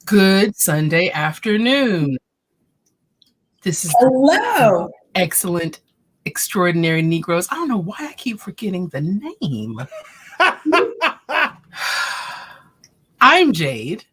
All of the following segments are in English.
Good Sunday afternoon. This is Hello. excellent, extraordinary Negroes. I don't know why I keep forgetting the name. I'm Jade.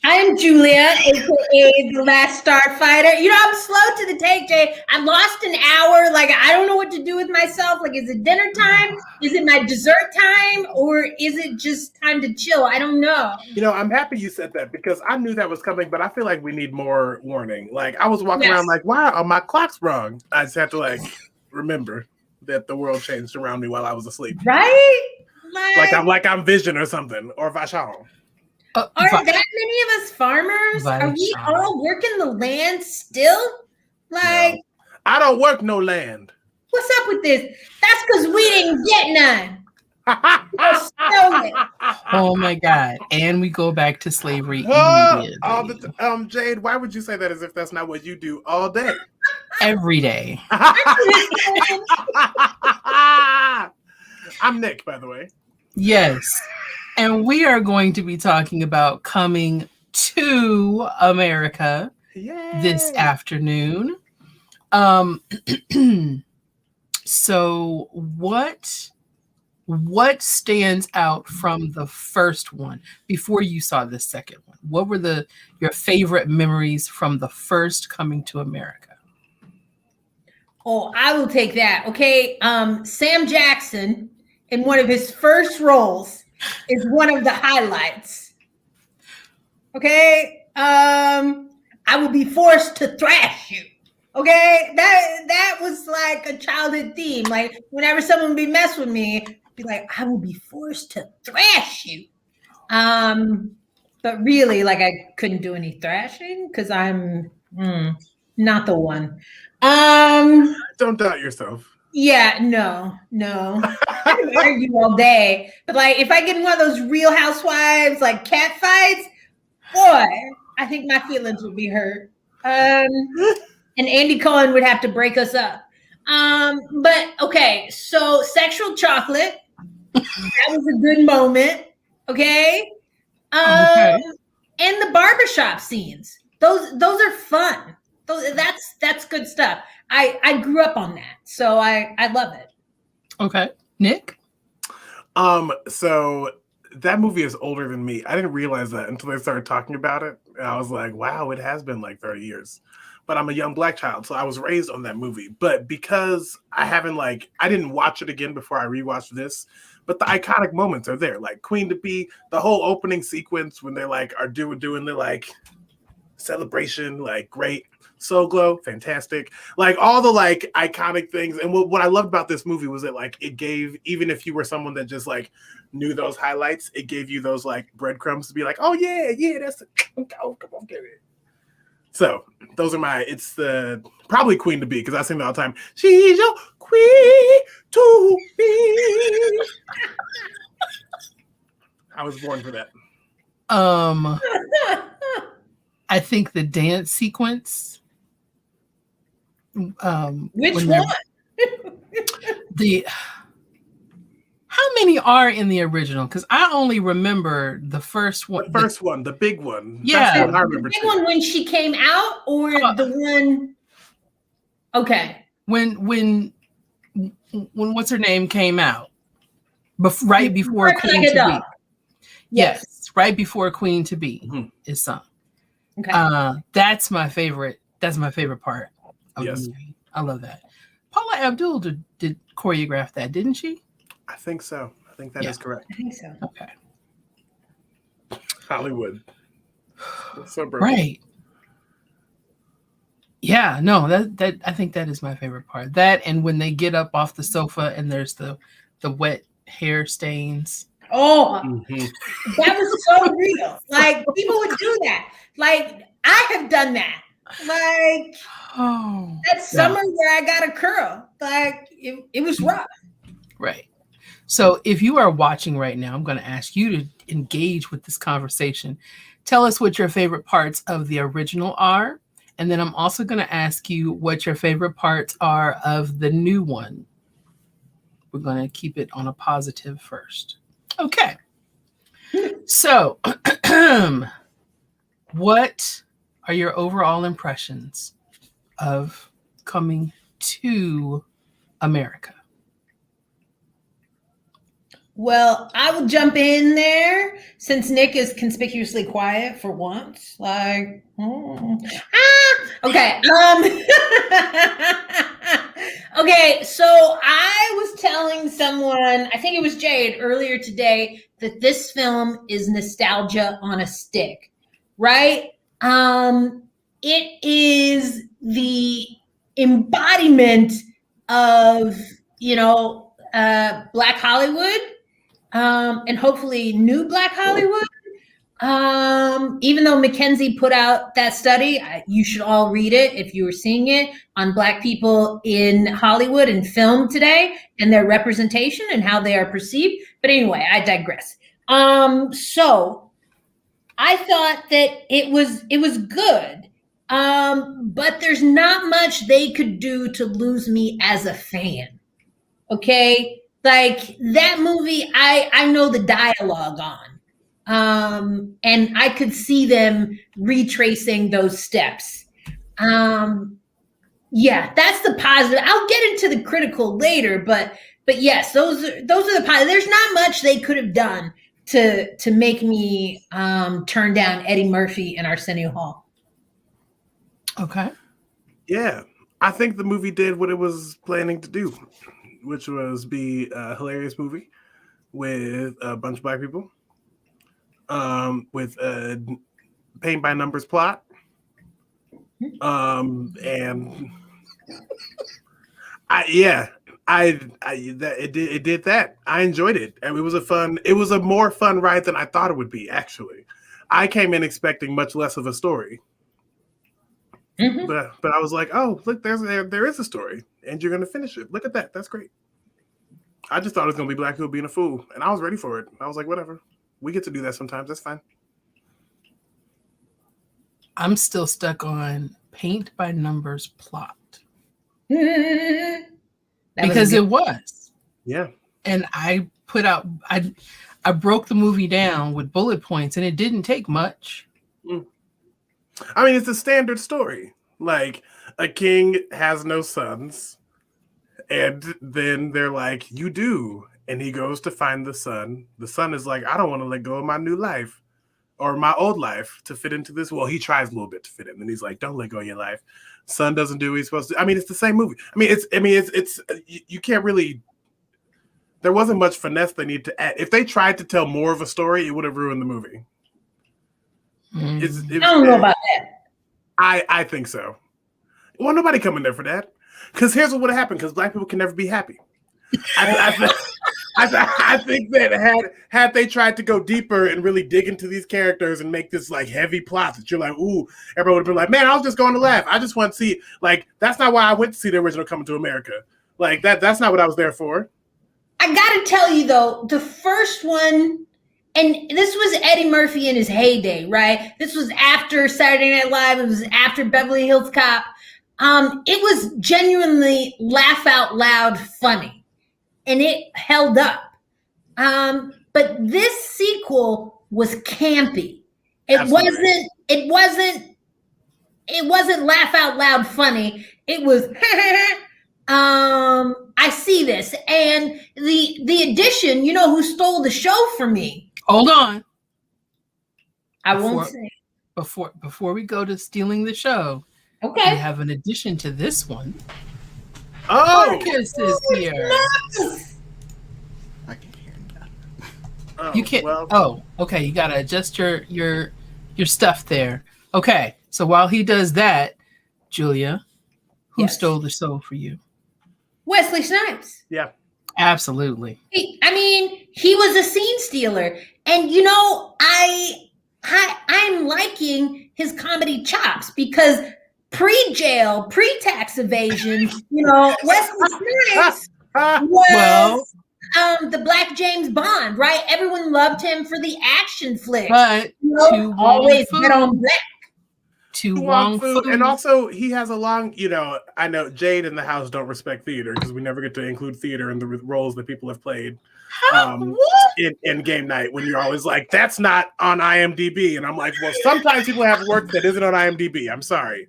I'm Julia, aka the Last Starfighter. I'm slow to the take, Jay. I lost an hour. I don't know what to do with myself. Is it dinner time? Is it my dessert time? Or is it just time to chill? I don't know. I'm happy you said that because I knew that was coming, but I feel like we need more warning. I was walking around wow, my clock's wrong. I just have to remember that the world changed around me while I was asleep. Right? I'm Vision or something, or Vachon. Are that many of us farmers? Are we all working the land still? No. I don't work no land. What's up with this? That's because we didn't get none. Oh my God. And we go back to slavery immediately. Jade, why would you say that as if that's not what you do all day? Every day. I'm Nick, by the way. Yes. And we are going to be talking about coming to America this afternoon. So what stands out from the first one before you saw the second one? What were your favorite memories from the first coming to America? Oh, I will take that. Okay. Sam Jackson in one of his first roles is one of the highlights. Okay. I will be forced to thrash you. Okay. That was like a childhood theme. Whenever someone would be mess with me, be like, I will be forced to thrash you. But really, I couldn't do any thrashing because I'm not the one. Don't doubt yourself. Yeah, no. I can argue all day. But if I get in one of those Real Housewives, cat fights, boy, I think my feelings would be hurt. And Andy Cohen would have to break us up. But okay, so sexual chocolate. That was a good moment. Okay. And the barbershop scenes. Those are fun. That's good stuff. I grew up on that, so I love it. Okay. Nick? So that movie is older than me. I didn't realize that until they started talking about it. And I was like, wow, it has been 30 years. But I'm a young Black child, so I was raised on that movie. But because I haven't I didn't watch it again before I rewatched this, but the iconic moments are there. Queen to Be, the whole opening sequence when they're are doing the celebration, great. Soul Glow, fantastic. All the iconic things. And what I loved about this movie was that it gave, even if you were someone that just knew those highlights, it gave you those breadcrumbs to be oh yeah, that's come on, get it. So those are it's the probably Queen to Be, because I sing it all the time. She's your queen to be. I was born for that. I think the dance sequence. Which one? How many are in the original? Because I only remember the first one. The first one, the big one. Yeah, that's what I remember. The big one when she came out, or the one. Okay. When what's her name came out? Right before Queen to Be. Yes, right before Queen to Be is sung. Okay. That's my favorite. That's my favorite part. The movie. I love that. Paula Abdul did choreograph that, didn't she? I think so. I think that is correct. I think so. Okay. Hollywood. So right. Yeah, no, that I think that is my favorite part. That, and when they get up off the sofa and there's the wet hair stains. Oh, that was so real. People would do that. I have done that. That summer where I got a curl, it was rough. Right. So if you are watching right now, I'm going to ask you to engage with this conversation. Tell us what your favorite parts of the original are. And then I'm also going to ask you what your favorite parts are of the new one. We're going to keep it on a positive first. Okay. So, what are your overall impressions of coming to America? Well, I will jump in there since Nick is conspicuously quiet for once. Like, okay. Okay, so I was telling someone, I think it was Jade earlier today, that this film is nostalgia on a stick, right? It is the embodiment of, Black Hollywood, and hopefully new Black Hollywood. Even though Mackenzie put out that study, you should all read it if you were seeing it, on Black people in Hollywood and film today and their representation and how they are perceived. But anyway, I digress. So I thought that it was good. But there's not much they could do to lose me as a fan. Okay? Like that movie, I know the dialogue on. And I could see them retracing those steps. Yeah, that's the positive. I'll get into the critical later, but yes, those are the positive. There's not much they could have done to make me turn down Eddie Murphy and Arsenio Hall. Okay. Yeah, I think the movie did what it was planning to do, which was be a hilarious movie with a bunch of Black people, with a paint by numbers plot, and it did that. I enjoyed it, and it was a more fun ride than I thought it would be. Actually, I came in expecting much less of a story. Mm-hmm. But I was like, oh, look, there is a story, and you're going to finish it. Look at that. That's great. I just thought it was going to be Black people being a fool, and I was ready for it. I was like, whatever. We get to do that sometimes. That's fine. I'm still stuck on paint by numbers plot. Because it was. Yeah. And I broke the movie down with bullet points, and it didn't take much. I mean, it's a standard story. Like, a king has no sons, and then they're like, you do. And he goes to find the son. The son is like, I don't want to let go of my new life or my old life to fit into this. Well, he tries a little bit to fit in. And he's like, don't let go of your life. Son doesn't do what he's supposed to. I mean, it's the same movie. You can't really, there wasn't much finesse they need to add. If they tried to tell more of a story, it would have ruined the movie. I don't know about that. I think so. Well, nobody coming there for that. Because here's what would have happened. Because Black people can never be happy. I think that had they tried to go deeper and really dig into these characters and make this like heavy plot that you're like, ooh, everyone would have been like, man, I was just going to laugh. I just want to see, like, that's not why I went to see the original Coming to America. Like that's not what I was there for. I gotta tell you though, the first one. And this was Eddie Murphy in his heyday, right? This was after Saturday Night Live. It was after Beverly Hills Cop. It was genuinely laugh out loud funny, and it held up. But this sequel was campy. It wasn't laugh out loud funny. It was I see this, and the addition. You know who stole the show from me? Hold on. I won't say. Before we go to stealing the show, okay, we have an addition to this one. Oh, Marcus is here. Nice. I can hear that. Oh, You can't. Well, oh, okay. You gotta adjust your stuff there. Okay. So while he does that, Julia, who stole the show for you? Wesley Snipes. Yeah. Absolutely. He was a scene stealer, and I'm liking his comedy chops because pre-jail, pre-tax evasion, Wesley Snipes was the Black James Bond, right? Everyone loved him for the action flick, but always get on black. To Wong Fu. And also he has a long, I know Jade and the house don't respect theater because we never get to include theater in the roles that people have played. What? in game night when you're always like, that's not on IMDb. And I'm like, well, sometimes people have work that isn't on IMDb. I'm sorry.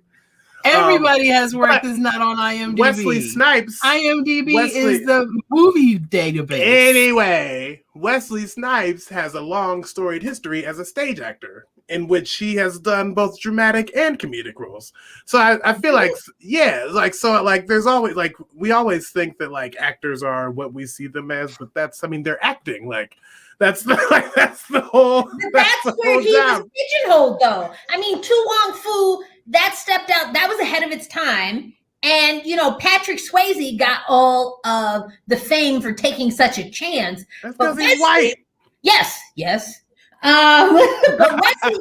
Everybody has work but that's not on IMDb. Wesley Snipes. IMDb is the movie database. Anyway, Wesley Snipes has a long storied history as a stage actor in which he has done both dramatic and comedic roles. So I feel like, yeah, like, so like there's always like, we always think that like actors are what we see them as, but that's, I mean, they're acting like, that's the whole. That's where he was pigeonholed, though. I mean, Tu Wong Fu, that stepped out. That was ahead of its time. And, you know, Patrick Swayze got all of the fame for taking such a chance. That's because he's white. Yes. But Wesley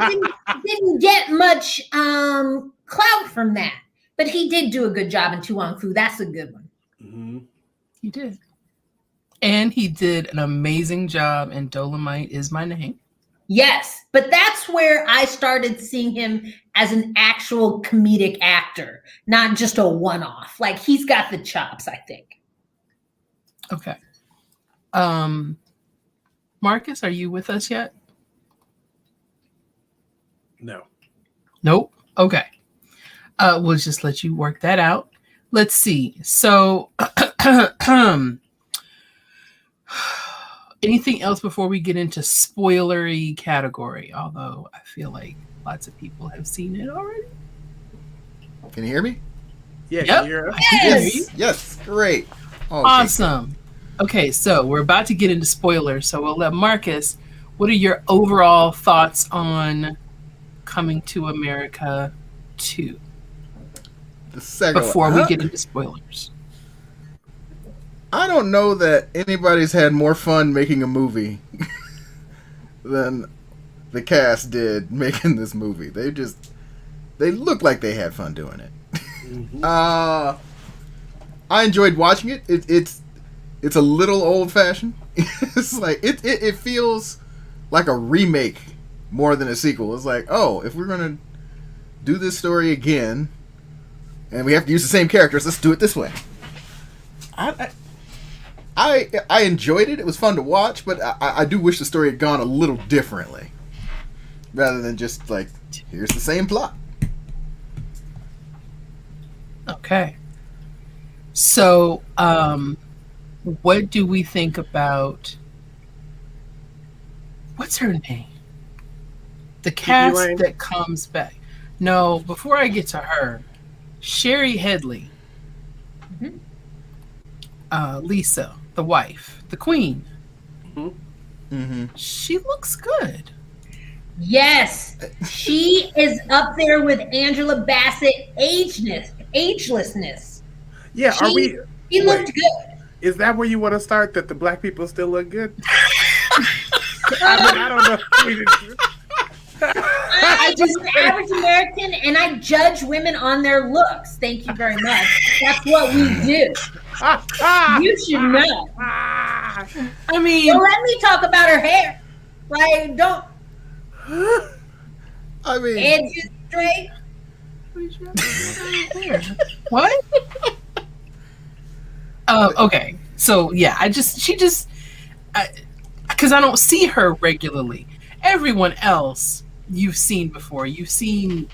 didn't get much clout from that. But he did do a good job in Tu Wong Fu. That's a good one. Mm-hmm. He did. And he did an amazing job in Dolomite Is My Name. Yes, but that's where I started seeing him as an actual comedic actor, not just a one-off. Like, he's got the chops, I think. Okay. Marcus, are you with us yet? No. Nope. Okay. We'll just let you work that out. Let's see. So, anything else before we get into spoilery category? Although I feel like lots of people have seen it already. Can you hear me? Yeah, Yep. can you hear us? Yes, great. Oh, Awesome. Okay, so we're about to get into spoilers. So we'll let Marcus, what are your overall thoughts on Coming to America 2 the second before one. we get into spoilers? I don't know that anybody's had more fun making a movie than the cast did making this movie. They look like they had fun doing it. Mm-hmm. I enjoyed watching it. It's a little old fashioned. It's like it feels like a remake more than a sequel. It's like, oh, if we're gonna do this story again and we have to use the same characters, let's do it this way. I enjoyed it. It was fun to watch, but I do wish the story had gone a little differently, rather than just like, here's the same plot. Okay. So, what do we think about what's her name? The cast Lane? that comes back. No, before I get to her, Sherry Headley, Lisa, the wife, the queen. Mm-hmm. She looks good. Yes, she is up there with Angela Bassett agelessness. Yeah, are we? He looked good. Is that where you want to start? That the black people still look good? I don't know. I'm just an average American, and I judge women on their looks. Thank you very much. That's what we do. You should know. I mean, Don't let me talk about her hair. Like, don't. I mean, Edges straight. what? Okay. So yeah, because I don't see her regularly. Everyone else you've seen before. You've seen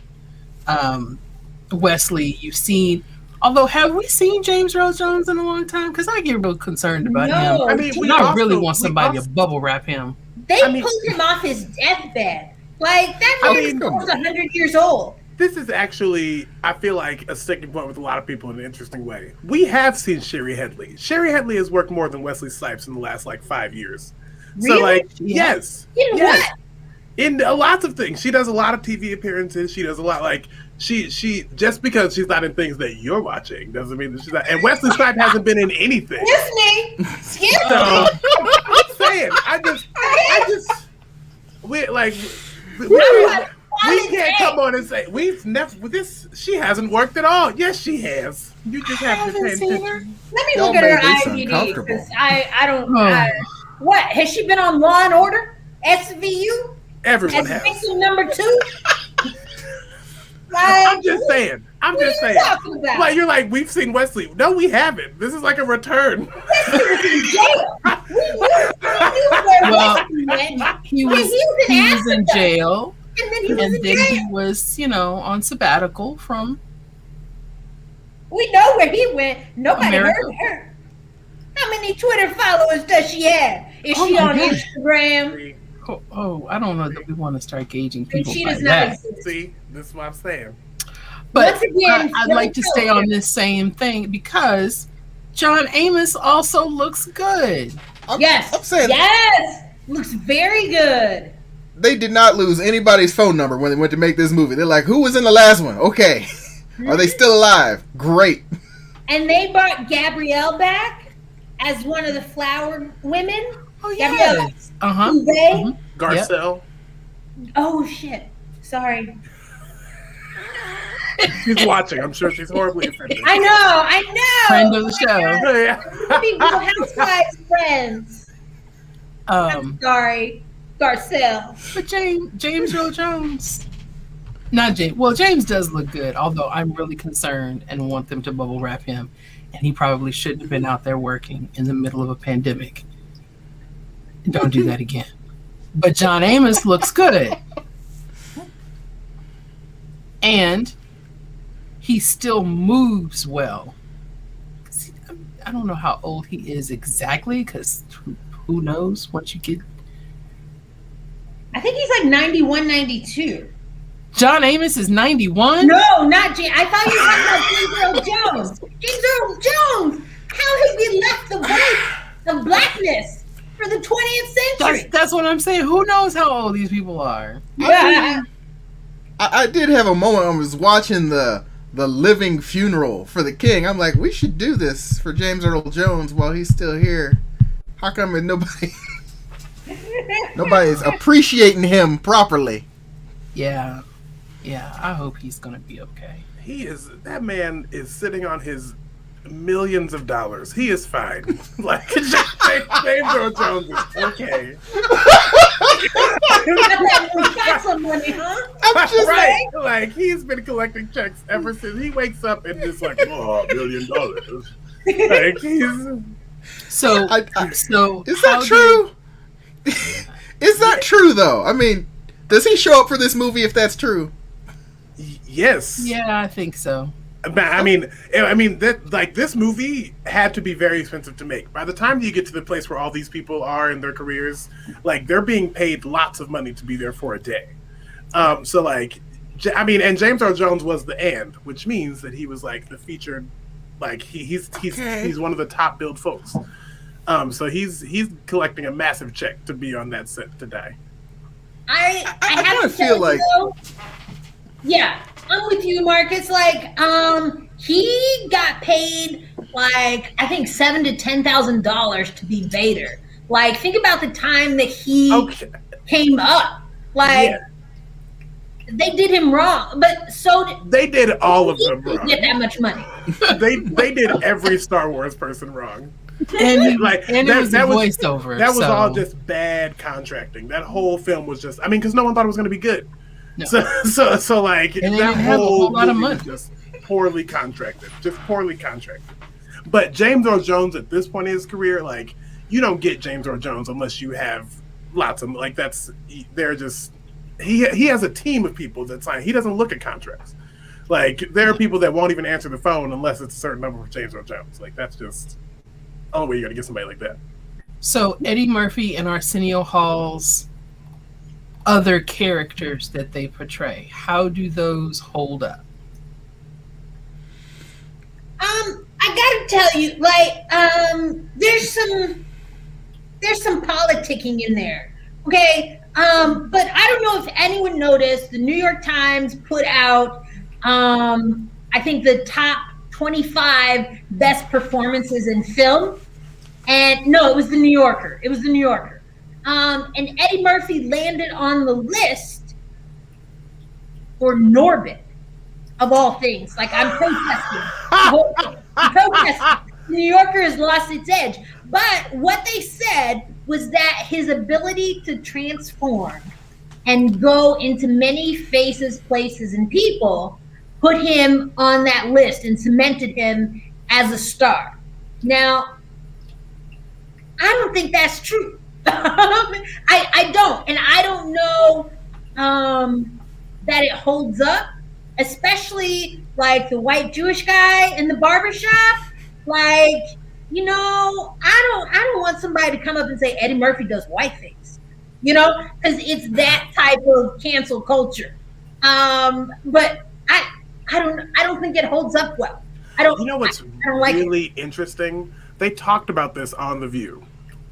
Wesley. You've seen. Although, have we seen James Earl Jones in a long time? Because I get real concerned about him. I mean, I really want somebody to bubble wrap him. They pulled him off his deathbed. Like, that man was 100 years old. This is actually, I feel like, a sticking point with a lot of people in an interesting way. We have seen Sherry Headley. Sherry Headley has worked more than Wesley Snipes in the last, 5 years. Really? So, yes. In what? In lots of things. She does a lot of TV appearances. She does a lot, she just because she's not in things that you're watching doesn't mean that she's not. And Wesley Snipes hasn't been in anything. Listening. Excuse me. So, I'm saying, we can't come on and say she hasn't worked at all. Yes, she has. You just have to pay attention. Let me look at her IMDb because I don't. What has she been on Law and Order? SVU? Everyone As has. victim number 2? I'm just saying. I'm What just are you saying. talking about? Like, you're like, we've seen Wesley. No, we haven't. This is like a return. Wesley was in jail. We knew where Well, Wesley went. he was in Africa. jail, And then he was and in then jail. he was, on sabbatical from We know where he went. Nobody America. heard her. How many Twitter followers does she have? Is Oh she my on gosh. Instagram? I don't know that we want to start gauging And people she by does not that. exist. See, this is what I'm saying. But Once again, I'd like to stay on this same thing because John Amos also looks good. I'm Yes. saying Yes. Looks very good. they did not lose anybody's phone number when they went to make this movie. They're like, who was in the last one? Okay. Are they still alive? Great. And they brought Gabrielle back as one of the flower women. Oh Gabrielle yes. Uh-huh. Bouvet. Garcelle. Oh shit. Sorry. She's watching. I'm sure she's horribly offended. I know. Friend of the show. Yeah. Be Real Housewives friends. I'm sorry. Garcelle. But James Earl Jones. Not James. Well, James does look good, although I'm really concerned and want them to bubble wrap him. And he probably shouldn't have been out there working in the middle of a pandemic. Don't do that again. But John Amos looks good. And he still moves well. I don't know how old he is exactly, because who knows once you get... I think he's like 91, 92. John Amos is 91? No, not James. I thought you were talking about James Earl Jones. James Earl Jones. How have we left the voice of blackness for the 20th century? That's what I'm saying. Who knows how old these people are? I did have a moment. I was watching the living funeral for the king. I'm like, we should do this for James Earl Jones while he's still here. How come nobody's appreciating him properly? Yeah. I hope he's gonna be okay. That man is sitting on his millions of dollars. He is fine. Like, James Earl Jones is okay. Got some money, huh? I'm just Right. Like, he's been collecting checks ever since he wakes up and just like, oh, $1 million. Like, he's... So is that true? Is that true though? I mean, does he show up for this movie if that's true? Yes. Yeah, I think so. I mean, that like this movie had to be very expensive to make. By the time you get to the place where all these people are in their careers, like they're being paid lots of money to be there for a day. So like, and James Earl Jones was the end, which means that he was like the featured, like he's one of the top billed folks. So he's collecting a massive check to be on that set to die. I kind of feel like, yeah, I'm with you, Marcus. Like, he got paid like I think $7,000 to $10,000 to be Vader. Like, think about the time that he came up. Like, they did him wrong, but they did all of them wrong. Get that much money? They did every Star Wars person wrong. And it was a voiceover. That was all just bad contracting. That whole film was just, because no one thought it was going to be good. No. So like, and that whole lot of money was just poorly contracted. But James Earl Jones at this point in his career, like, you don't get James Earl Jones unless you have lots of, like, they're just, he has a team of people that sign. He doesn't look at contracts. Like, there are people that won't even answer the phone unless it's a certain number for James Earl Jones. Like, that's just the only way you're going to get somebody like that. So Eddie Murphy and Arsenio Hall's other characters that they portray, how do those hold up? I gotta tell you, like, there's some politicking in there, okay? But I don't know if anyone noticed, the New York Times put out, I think the top 25 best performances in film, and no, it was the New Yorker. And Eddie Murphy landed on the list for Norbit, of all things. Like, I'm protesting. The New Yorker has lost its edge. But what they said was that his ability to transform and go into many faces, places, and people put him on that list and cemented him as a star. Now, I don't think that's true. I don't. And I don't know that it holds up, especially like the white Jewish guy in the barbershop. Like, you know, I don't want somebody to come up and say Eddie Murphy does whiteface, you know, because it's that type of cancel culture. But I don't think it holds up well. I don't. You know what's I don't like really interesting? They talked about this on The View.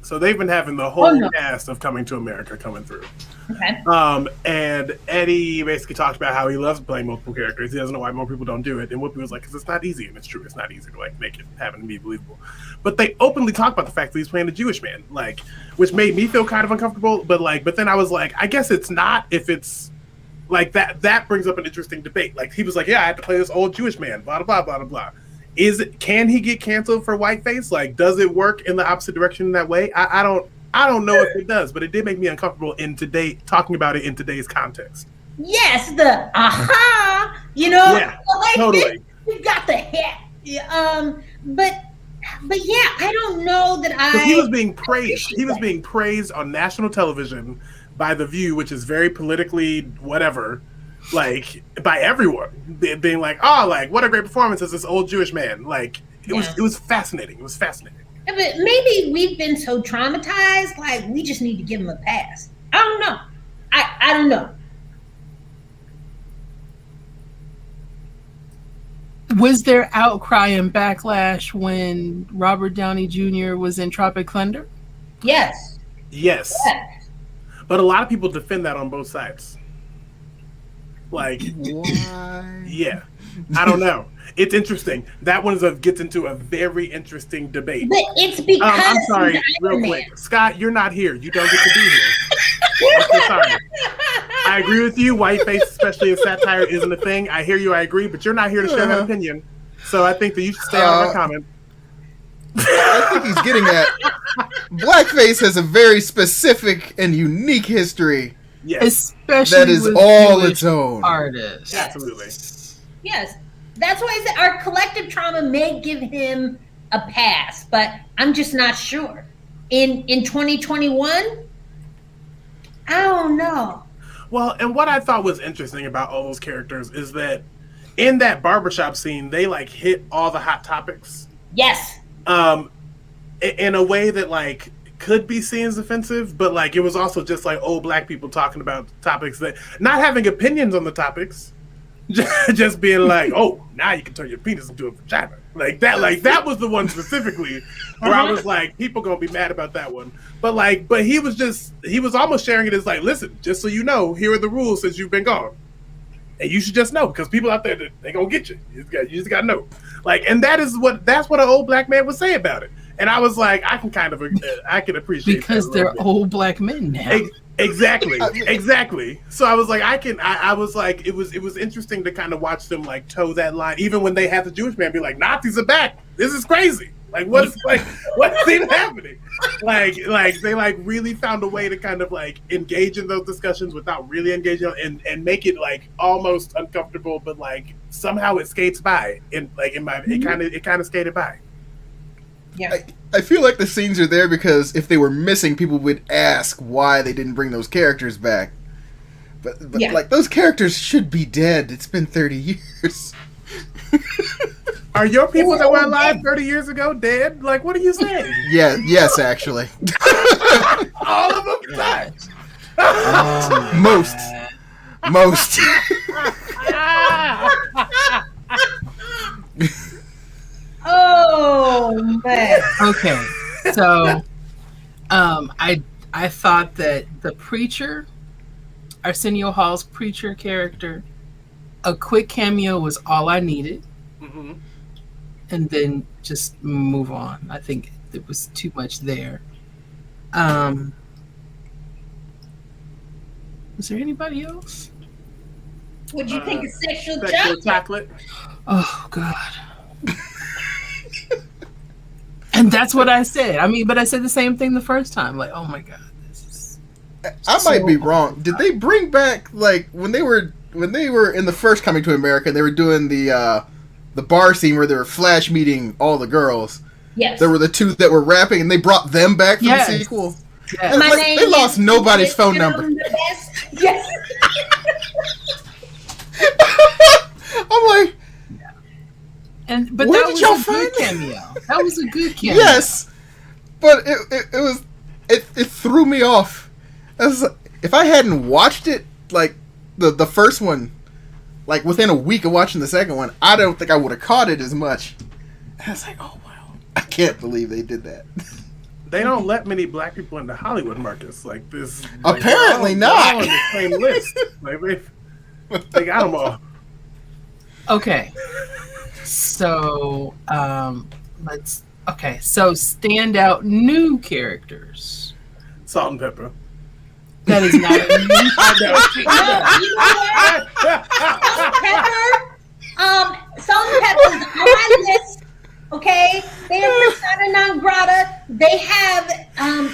So they've been having the whole cast of Coming to America coming through. Okay. And Eddie basically talked about how he loves playing multiple characters. He doesn't know why more people don't do it. And Whoopi was like, because it's not easy. And it's true. It's not easy to like make it happen and be believable. But they openly talk about the fact that he's playing a Jewish man, like, which made me feel kind of uncomfortable. But then I was like, I guess it's not if it's like that. That brings up an interesting debate. Like he was like, yeah, I had to play this old Jewish man, blah, blah, blah, blah, blah. Can he get canceled for whiteface? Like, does it work in the opposite direction in that way? I don't know if it does, but it did make me uncomfortable talking about it in today's context. Yes, the aha, you know, yeah, like, totally. We got the hit. But yeah, I don't know that he was being praised. He was being praised on national television by The View, which is very politically whatever. Like by everyone being like, oh, like what a great performance as this old Jewish man. Like it was fascinating. It was fascinating. Yeah, but maybe we've been so traumatized, like we just need to give him a pass. I don't know. I don't know. Was there outcry and backlash when Robert Downey Jr. was in Tropic Thunder? Yes. Yes. But a lot of people defend that on both sides. Like, why? Yeah, I don't know. It's interesting. That one gets into a very interesting debate. But it's because I'm sorry, real quick, Scott, you're not here. You don't get to be here. I'm so sorry. I agree with you. Whiteface, especially if satire, isn't a thing. I hear you. I agree, but you're not here to share that opinion. So I think that you should stay out of my comment. I think he's getting at blackface has a very specific and unique history. Yes. Especially that is with all Jewish its own. Artists. Yes. Absolutely. Yes. That's why I said our collective trauma may give him a pass, but I'm just not sure. In 2021, I don't know. Well, and what I thought was interesting about all those characters is that in that barbershop scene, they like hit all the hot topics. Yes. In a way that like could be seen as offensive, but like it was also just like old black people talking about topics that not having opinions on the topics, just being like, oh, now you can turn your penis into a vagina. Like that was the one specifically where I was like, people gonna be mad about that one. But he was almost sharing it as like, listen, just so you know, here are the rules since you've been gone. And you should just know, because people out there, they gonna get you. You just gotta know. Like, and that's what an old black man would say about it. And I was like, I can appreciate because they're old black men now. Exactly. So I was like, I was like, it was interesting to kind of watch them like toe that line, even when they had the Jewish man be like, Nazis are back. This is crazy. What's even happening? Like they like really found a way to kind of like engage in those discussions without really engaging and make it like almost uncomfortable, but like somehow it skates by. It kind of skated by. Yeah. I feel like the scenes are there because if they were missing, people would ask why they didn't bring those characters back. But like those characters should be dead. It's been 30 years. Are your people that were alive 30 years ago dead? Like, what are you saying? Yes, actually. All of them died. Most. Oh man. Okay, so I thought that the preacher, Arsenio Hall's preacher character, a quick cameo was all I needed, and then just move on. I think there was too much there. Was there anybody else? What'd you think of sexual chocolate? Oh God. And that's what I said. I mean, but I said the same thing the first time. Like, oh my God, this is. I might be wrong. Did they bring back like when they were when they were in the first Coming to America, they were doing the bar scene where they were flash meeting all the girls. Yes. There were the two that were rapping, and they brought them back for the sequel. Yes. And like, they lost nobody's phone number. Yes. I'm like, but where that did was y'all a good find cameo. That was a good cameo. yes, but it threw me off. If I hadn't watched it, like the first one, like within a week of watching the second one, I don't think I would have caught it as much. And I was like, oh wow, I can't believe they did that. They don't let many black people into Hollywood, Marcus. Like this. Apparently they're not. all on the same list. Like they got them all. Okay. So So standout new characters. Salt and pepper. That is not a new. Salt and pepper is on my list. Okay, they are persona non grata. They have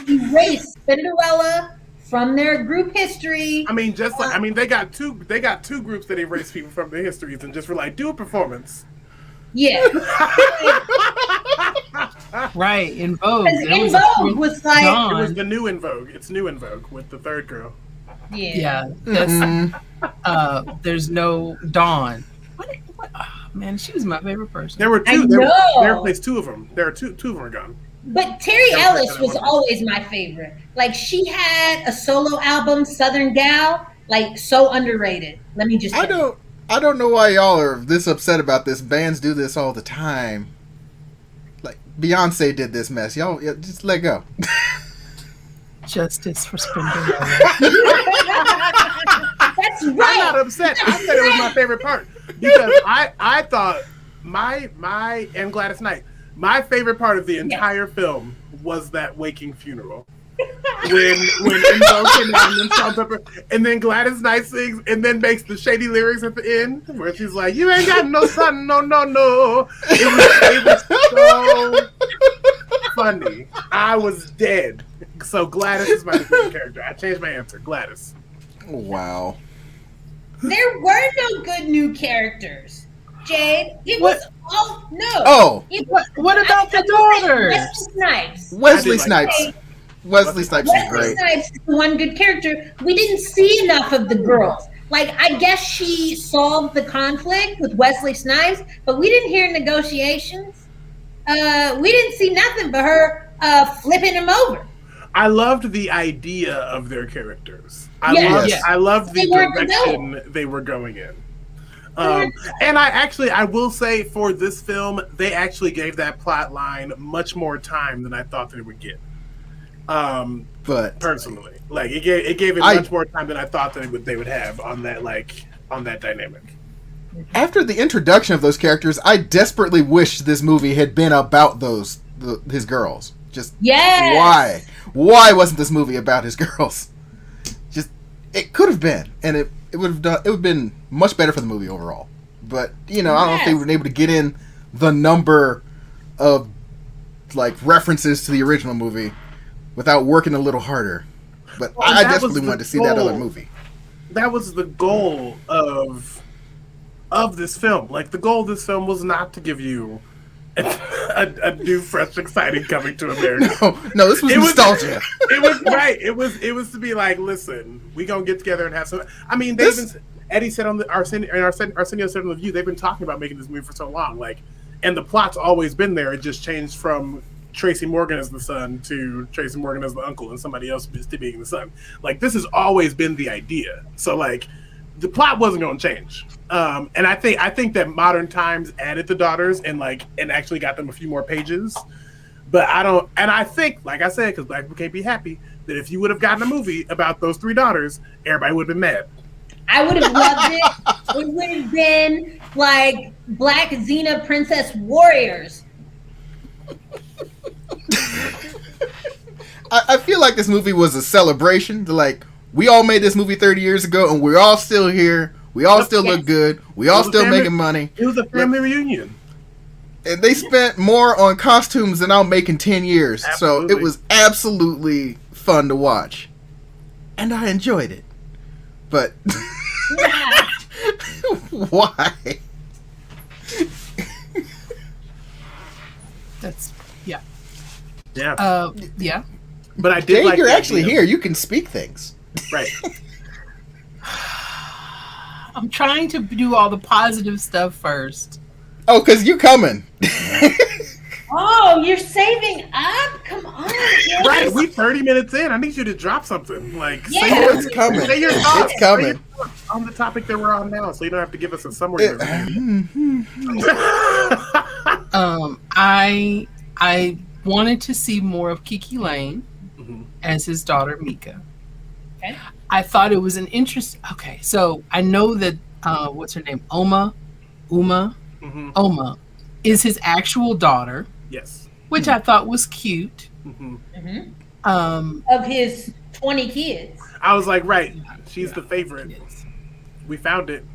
erased Cinderella from their group history. I mean, just like they got two groups that erase people from their histories and just were like, do a performance. Yeah. Right, In Vogue. In Vogue was like It was the new In Vogue. It's new In Vogue with the third girl. Yeah. That's, there's no Dawn. What? Oh, man, she was my favorite person. There were two. There replaced two of them. There are two of them are gone. But Terry Ellis was always my favorite. Like, she had a solo album, Southern Gal, like, so underrated. Let me just say. I don't know why y'all are this upset about this. Bands do this all the time. Like, Beyonce did this mess. Y'all just let go. Justice for Cinderella. That's right. I'm not upset. I said it was my favorite part because I thought my and Gladys Knight, my favorite part of the entire film was that waking funeral. when Invo came down and then Salt and Pepper, and then Gladys Knight sings and then makes the shady lyrics at the end where she's like, "You ain't got no son, no." It was so funny. I was dead. So Gladys is my favorite character. I changed my answer. Gladys. Wow. There were no good new characters, Jade. It was What about the daughters? Wesley Snipes. Wesley Snipes. Wesley Snipes is great. Snipes is the one good character. We didn't see enough of the girls. Like, I guess she solved the conflict with Wesley Snipes, but we didn't hear negotiations. We didn't see nothing but her flipping him over. I loved the idea of their characters. Yes. I loved the direction they were going in. And I will say for this film, they actually gave that plot line much more time than I thought they would get. But personally, like it gave it much more time than I thought that they would have on that dynamic. After the introduction of those characters, I desperately wish this movie had been about his girls. Just why wasn't this movie about his girls? Just it could have been, and it would have been much better for the movie overall. But I don't know if they were able to get in the number of like references to the original movie without working a little harder. But I desperately wanted to see that other movie. That was the goal of this film. Like, the goal of this film was not to give you a new, fresh, exciting Coming to America. No, this was nostalgia. It was right. It was to be like, listen, we gonna get together and have some. I mean, Eddie said on Arsenio said on the View, they've been talking about making this movie for so long, like, and the plot's always been there. It just changed from Tracy Morgan as the son to Tracy Morgan as the uncle and somebody else being the son. Like, this has always been the idea. So, like, the plot wasn't going to change. And I think that modern times added the daughters and actually got them a few more pages. But I think, like I said, because Black people can't be happy, that if you would have gotten a movie about those three daughters, everybody would have been mad. I would have loved it. It would have been like Black Xena Princess Warriors. I feel like this movie was a celebration. Like, we all made this movie 30 years ago, and we're all still here. We all still look good. We all still making money. It was a family reunion. And they spent more on costumes than I'll make in 10 years. Absolutely. So it was absolutely fun to watch. And I enjoyed it. But Why? That's yeah. Yeah. Yeah. But I did Dave, like you're the actually idea. here. You can speak things. Right. I'm trying to do all the positive stuff first. Oh, because you coming. Oh, you're saving up? Come on. Right. We 30 minutes in. I need you to drop something. Like, Yeah. say, It's coming. say your thoughts. It's coming. Say your thoughts on the topic that we're on now, so you don't have to give us a summary. I wanted to see more of Kiki Lane Mhm. as his daughter Mika. Okay. I thought it was an interest. Okay, so I know that what's her name, Uma, Mhm. is his actual daughter, Yes. which I thought was cute. Mhm. Of his 20 kids. I was like, right. She's Yeah. the favorite. Yes. We found it.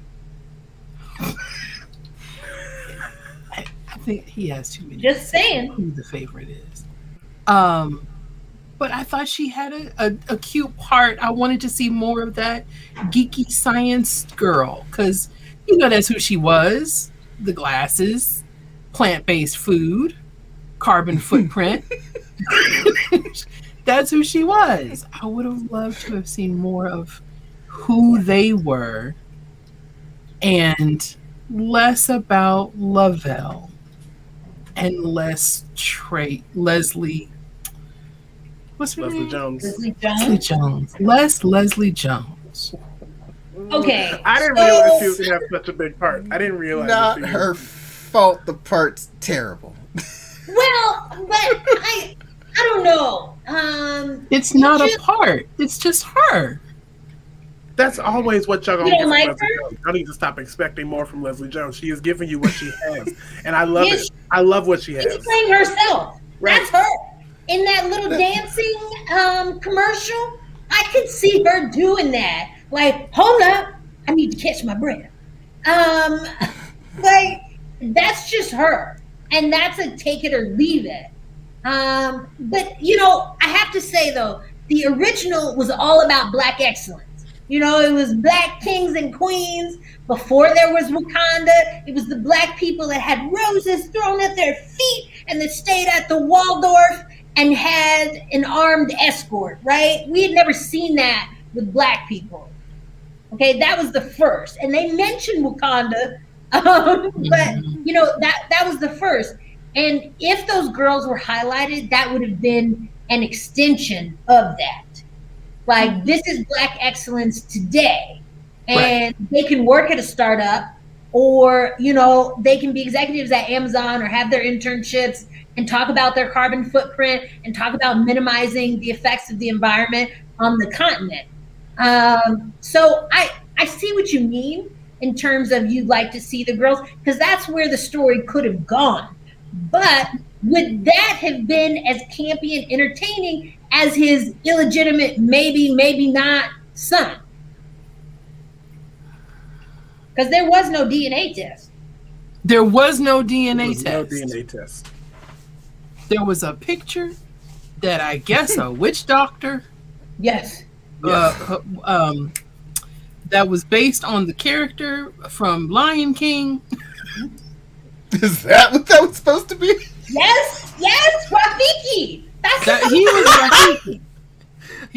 I think he has too many. Just saying. Who the favorite is. But I thought she had a cute part. I wanted to see more of that geeky science girl because that's who she was. The glasses, plant-based food, carbon footprint. That's who she was. I would have loved to have seen more of who they were and less about Lavelle and less Leslie. What's her Leslie name? Jones. Leslie Leslie Jones. Jones. Less Leslie Jones. Okay. I didn't realize she was going to have such a big part. I didn't realize. Not her fault. The part's terrible. Well, but I don't know. It's not a part. It's just her. That's always what y'all gonna You get don't from like Leslie her? Jones. Y'all need to stop expecting more from Leslie Jones. She is giving you what she has, and I love Yes, it. I love what she she's has. playing herself. Right. That's her. In that little dancing commercial, I could see her doing that. Like, hold up, I need to catch my breath. Like, that's just her. And that's a take it or leave it. But I have to say though, the original was all about Black excellence. It was Black kings and queens. Before there was Wakanda, it was the Black people that had roses thrown at their feet and that stayed at the Waldorf and had an armed escort, right? We had never seen that with Black people. Okay, that was the first. And they mentioned Wakanda, but that was the first. And if those girls were highlighted, that would have been an extension of that. Like, this is Black excellence today. And they can work at a startup, or, they can be executives at Amazon or have their internships and talk about their carbon footprint and talk about minimizing the effects of the environment on the continent. So I see what you mean in terms of you'd like to see the girls, because that's where the story could have gone. But would that have been as campy and entertaining as his illegitimate, maybe not son? Because there was no DNA test. There was no DNA test. No DNA test. There was a picture that I guess a witch doctor Yes. that was based on the character from Lion King. Is that what that was supposed to be? Yes, Rafiki. He was Rafiki.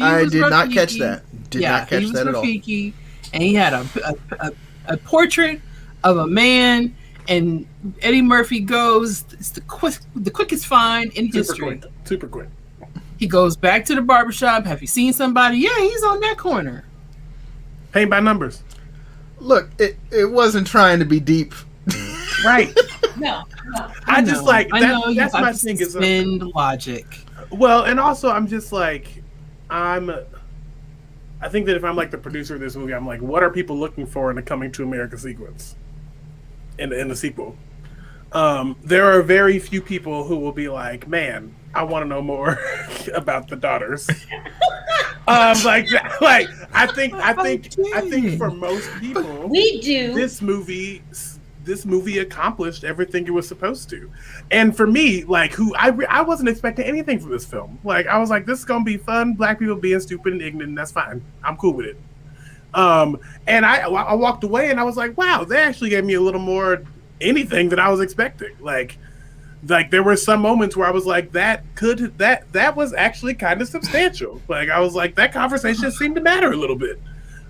I did not catch that. Did not catch that at all. Rafiki, and he had a portrait of a man, and Eddie Murphy goes, it's the quickest find in history. Super quick. He goes back to the barbershop. Have you seen somebody? Yeah, he's on that corner. Paint by numbers. Look, it wasn't trying to be deep. Right. No. I just like I that, know you that's have my to thing is suspend logic. well, and also I'm just like I think that if I'm like the producer of this movie, I'm like, what are people looking for in the Coming to America sequence? In the sequel. There are very few people who will be like, man, I want to know more about the daughters. Like I think for most people, We do. this movie accomplished everything it was supposed to. And for me, like, I wasn't expecting anything from this film. Like, I was like, this is gonna be fun, Black people being stupid and ignorant, and that's fine. I'm cool with it. And I walked away and I was like, wow, they actually gave me a little more anything than I was expecting. Like there were some moments where I was like, that was actually kind of substantial. Like I was like, that conversation seemed to matter a little bit.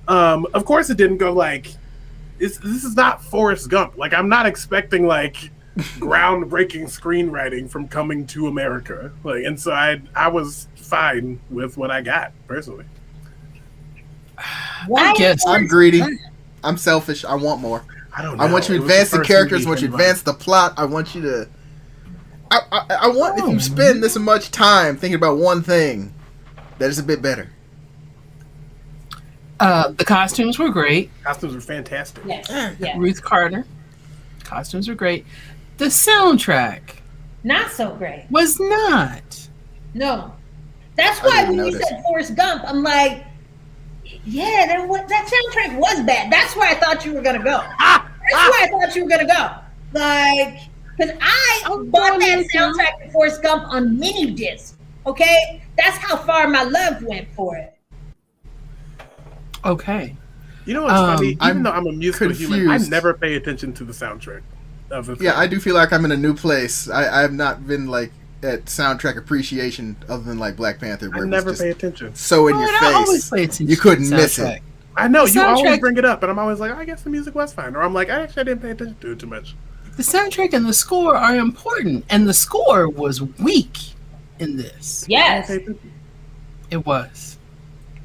Of course it didn't go like this is not Forrest Gump. Like I'm not expecting like groundbreaking screenwriting from Coming to America. Like, and so I was fine with what I got personally. I guess I'm greedy. I'm selfish. I want more. I don't know. I want you to advance the characters. I want you to advance the plot. I want you to. I want if you spend this much time thinking about one thing, that is a bit better. The costumes were great. Costumes were fantastic. Yes. Yes. Ruth Carter. Costumes were great. The soundtrack Not so great. was not. No. That's why didn't when you notice. said Forrest Gump, I'm like, yeah, that soundtrack was bad. That's where I thought you were gonna go. That's where I thought you were gonna go. Like, because I bought that soundtrack to Forrest Gump on mini disc. Okay, that's how far my love went for it. Okay. You know what's funny? I'm Even though I'm a musical human, I confused. never pay attention to the soundtrack of the film. Yeah, I do feel like I'm in a new place. I have not been like at soundtrack appreciation other than like Black Panther, I where it never was pay just attention. so in Oh, your and I always face. pay attention You couldn't to the miss soundtrack. it. I know, you always soundtrack- bring it up, and I'm always like, I guess the music was fine. Or I'm like, I didn't pay attention to it too much. The soundtrack and the score are important, and the score was weak in this. Yes. I didn't pay attention. It was.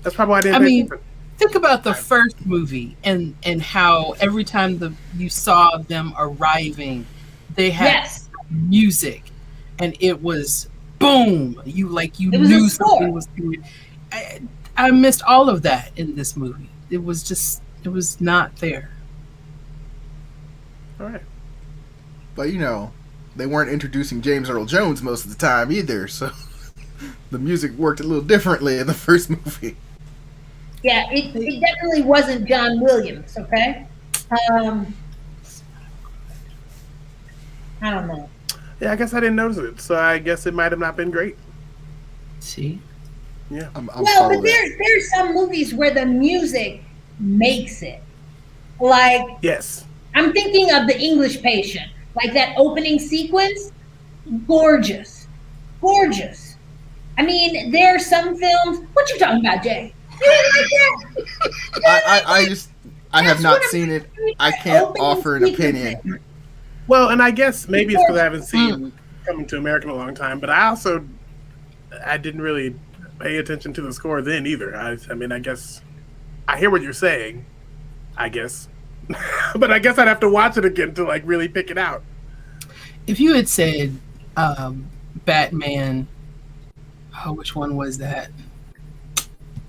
That's probably why I didn't I pay mean, attention. think about the first movie and how every time you saw them arriving, they had Yes. music, and it was boom. You It was a knew score. something was coming. I missed all of that in this movie. It was not there. All right. But you know, they weren't introducing James Earl Jones most of the time either, so the music worked a little differently in the first movie. Yeah, it definitely wasn't John Williams, okay? I don't know. Yeah, I guess I didn't notice it, so I guess it might have not been great. See, Yeah. I'm Well, following but there's some movies where the music makes it. Like, Yes. I'm thinking of The English Patient. Like that opening sequence, gorgeous. Gorgeous. I mean, there are some films. What you talking about, Jay? You didn't like that? I have That's not what I'm seen it. saying. I can't Opening offer an sequence. opinion. Well, and I guess maybe it's because I haven't seen Coming to America in a long time, but I didn't really pay attention to the score then either. I mean, I guess I hear what you're saying, I guess. But I guess I'd have to watch it again to like really pick it out. if you had said Batman, which one was that?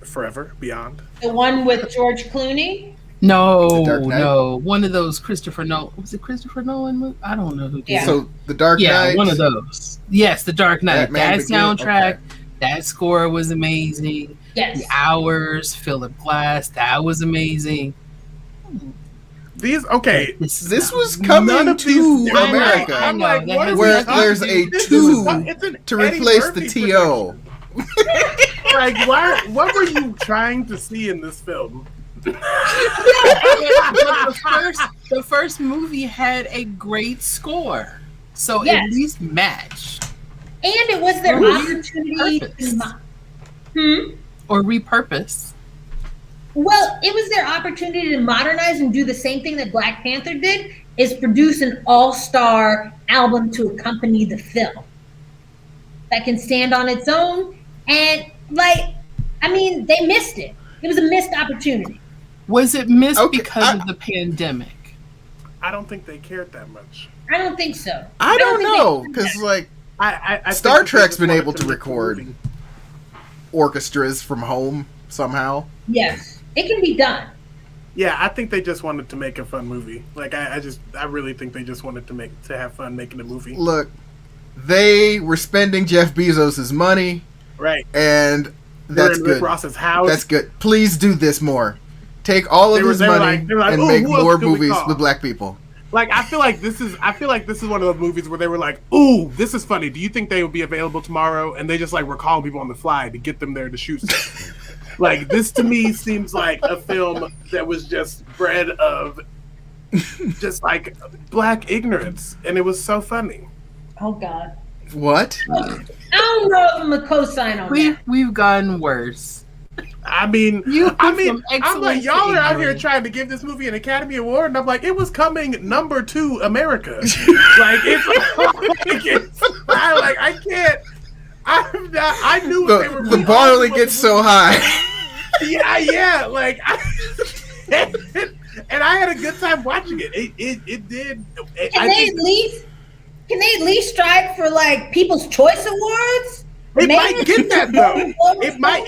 Forever, Beyond. The one with George Clooney? No, The Dark Knight? no, one of those Christopher Nolan. Was it Christopher Nolan? I don't know who did Yeah. it. So the Dark Yeah, Knight. one of those. Yes, The Dark Knight. Batman That Begins? soundtrack, Okay. that score was amazing. Yes. The Hours, Philip Glass, that was amazing. These okay. This was None coming of to these- I know, America, I know. like, that what has are where we talking there's about? a This is two it's an to Eddie replace Murphy the TO. Like, what were you trying to see in this film? But the first movie had a great score, so Yes. at least matched And it was their Or opportunity repurposed. to or repurpose. Well, it was their opportunity to modernize and do the same thing that Black Panther did, is produce an all-star album to accompany the film that can stand on its own. And I mean, they missed it. It was a missed opportunity. Was it missed Okay, because of the pandemic? I don't think they cared that much. I don't think so. I don't think they know did because that. like I Star think that they Trek's just been wanted able to make the record movie. orchestras from home somehow. Yes, it can be done. Yeah, I think they just wanted to make a fun movie. Like I really think they just wanted to have fun making a movie. Look, they were spending Jeff Bezos' money, Right. and They're that's in Rick good. Ross's house. That's good. Please do this more. Take all of They were- his they were money like- they were like, and "Oh, make who else more could we movies call?" with black people. Like I feel like this is one of those movies where they were like, "Ooh, this is funny. Do you think they would be available tomorrow?" And they just like were calling people on the fly to get them there to shoot stuff. Like, this to me seems like a film that was just bred of just like black ignorance, and it was so funny. Oh God. What? I don't know if I'm a co-sign on that. We've gotten worse. I mean, You I'm went from like, excellence y'all to are out here ignorance. trying to give this movie an Academy Award, and I'm like, it was coming number 2 America. Like, I can't. I'm not. I knew they were. The bar only gets so high. Yeah. Like, and I had a good time watching it. It did. Can they at least strive for like People's Choice Awards? It Maybe might get that though. It might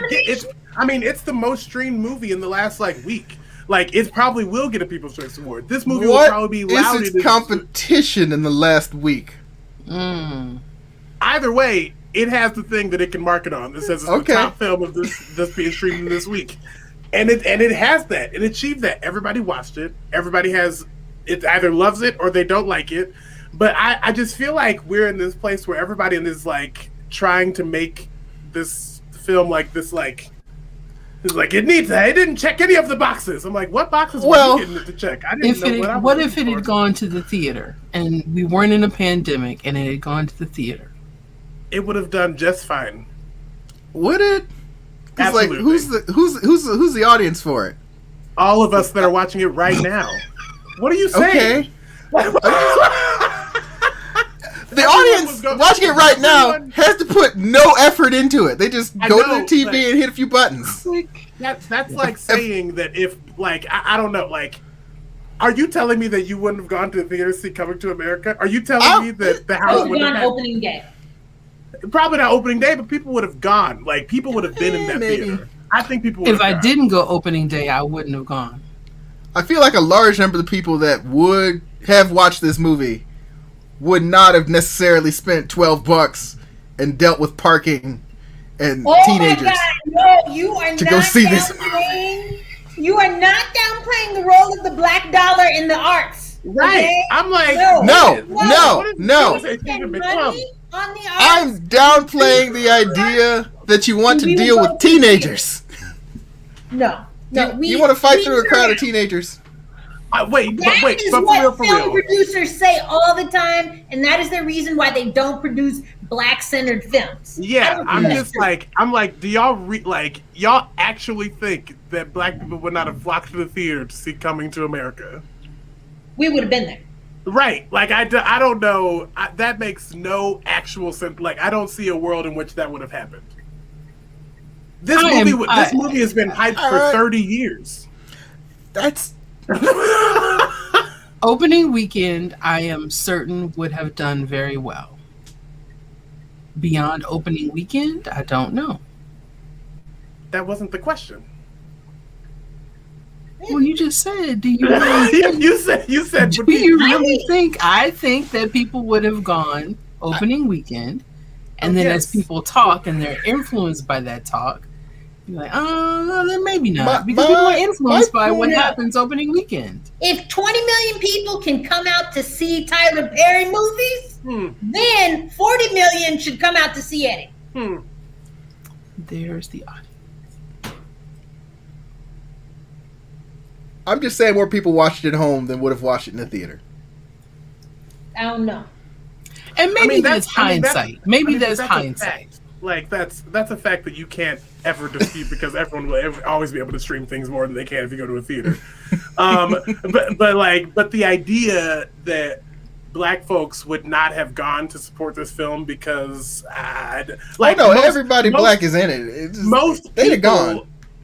get. It's I mean, it's the most streamed movie in the last like week. Like, it probably will get a People's Choice Award. This movie will probably be What lauded. is its competition in the last week? Either way, it has the thing that it can market on. That says it's the top film of this being streamed this week, and it has that. It achieved that. Everybody watched it. Everybody has it. Either loves it or they don't like it. But I just feel like we're in this place where everybody is like trying to make this film like this, like it's like it needs that. It didn't check any of the boxes. I'm like, what boxes were you getting it to check? I didn't know what if it had gone to the theater and we weren't in a pandemic and it had gone to the theater? It would have done just fine. Would it? Because like, Absolutely. who's the audience for it? All of us that are watching it right now. What are you saying? Okay. The audience watching it right now has to put no effort into it. They just go to their TV and hit a few buttons. That's like saying that if, like, I don't know, like, are you telling me that you wouldn't have gone to the theater to see Coming to America? Are you telling me that the house would have had opening day? Probably not opening day, but people would have gone. Like, people would have been in that theater. I think people would have gone. If I didn't go opening day, I wouldn't have gone. I feel like a large number of the people that would have watched this movie would not have necessarily spent $12 and dealt with parking and teenagers. My God, no, you are to not go see this. You are not downplaying the role of the black dollar in the arts. Right. Okay? I'm like, no. I'm downplaying the idea that you want to deal with teenagers. No. You want to fight through a crowd of teenagers. Wait, That is but what for film real. producers say all the time, and that is the reason why they don't produce black-centered films. Yeah, I'm like, do y'all y'all actually think that black people would not have flocked to the theater to see Coming to America? We would have been there. Right. Like, I don't know. That makes no actual sense. Like, I don't see a world in which that would have happened. This movie has been hyped for 30 years. That's... Opening weekend, I am certain would have done very well. Beyond opening weekend, I don't know. That wasn't the question. Well, you just said, do you really think, you said do you really think? I think that people would have gone opening weekend, and then as people talk and they're influenced by that talk, you're like, oh, no, then maybe not. Because people are influenced by what happens opening weekend. If 20 million people can come out to see Tyler Perry movies, then 40 million should come out to see Eddie. There's the audience. I'm just saying more people watched it at home than would have watched it in the theater. I don't know. And maybe that's hindsight. Maybe that's hindsight. Like, that's a fact that you can't ever dispute because everyone will always be able to stream things more than they can if you go to a theater. But the idea that black folks would not have gone to support this film because everybody black is in it.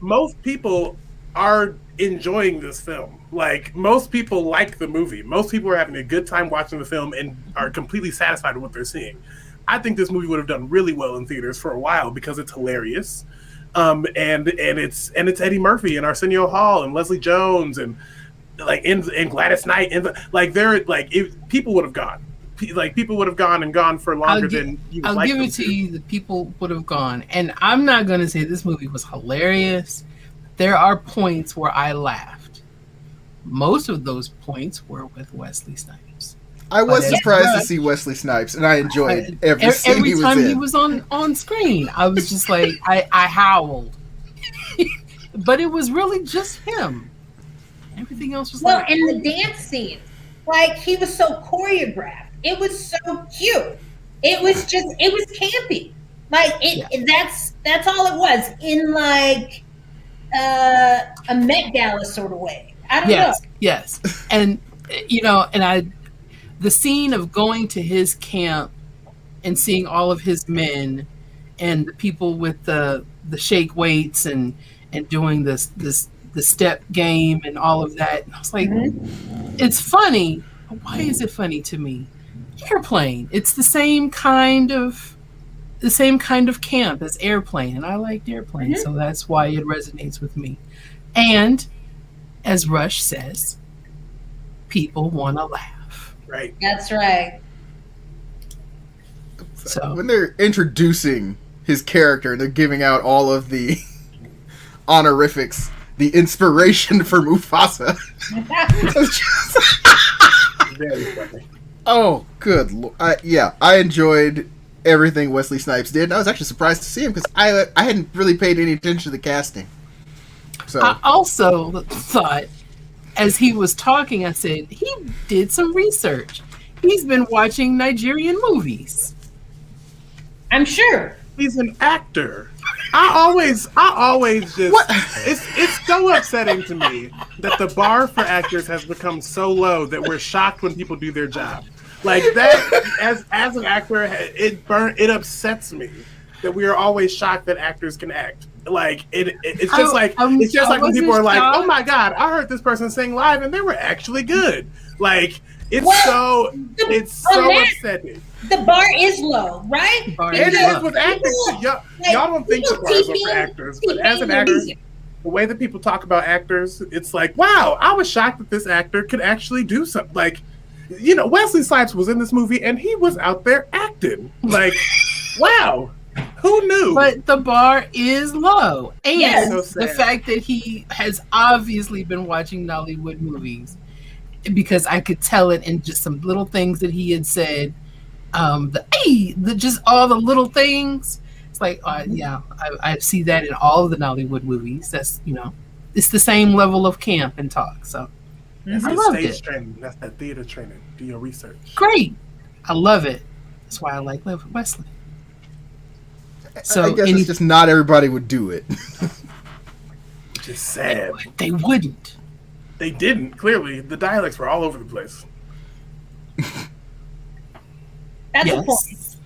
Most people are enjoying this film. Like, most people like the movie. Most people are having a good time watching the film and are completely satisfied with what they're seeing. I think this movie would have done really well in theaters for a while because it's hilarious, and it's Eddie Murphy and Arsenio Hall and Leslie Jones and Gladys Knight and people would have gone. People would have gone for longer than you would I'll like give them it to you. The people would have gone, and I'm not going to say this movie was hilarious. There are points where I laughed. Most of those points were with Wesley Snipes. I was surprised to see Wesley Snipes, and I enjoyed every scene he was in. Every time he was on screen, I was just like, I howled. but it was really just him. Everything else was Well, like, and the dance scenes, like he was so choreographed. It was so cute. It was campy. Like that's all it was in like a Met Gala sort of way. I don't know. yes, and the scene of going to his camp and seeing all of his men and the people with the shake weights and doing the step game and all of that. And I was like, it's funny. But why is it funny to me? Airplane. It's the same kind of camp as Airplane, and I liked Airplane, so that's why it resonates with me. And as Rush says, people want to laugh. Right. That's right. So when they're introducing his character and they're giving out all of the honorifics, the inspiration for Mufasa. Very funny. Oh, good. I enjoyed everything Wesley Snipes did. And I was actually surprised to see him because I hadn't really paid any attention to the casting. So I also thought, as he was talking, I said, he did some research. He's been watching Nigerian movies. I'm sure. He's an actor. I always just What? It's so upsetting to me that the bar for actors has become so low that we're shocked when people do their job. Like that, as an actor, it upsets me that we are always shocked that actors can act. Like it's just like when people are like, "Oh my God, I heard this person sing live and they were actually good." Like it's so upsetting. The bar is low, right? It is with actors. Y'all don't think the bar is low for actors, but as an actor, the way that people talk about actors, it's like, wow, I was shocked that this actor could actually do something. Like, Wesley Snipes was in this movie and he was out there acting. Like, wow, who knew? But the bar is low, and so the fact that he has obviously been watching Nollywood movies, because I could tell it in just some little things that he had said. Just all the little things. It's like, I see that in all of the Nollywood movies. That's it's the same level of camp and talk. So that's I loved stage it. training. That's that theater training. Do your research. Great, I love it. That's why I like Wesley. So I guess it's just not everybody would do it. Which is sad. They wouldn't. They didn't. Clearly, the dialects were all over the place. That's a point.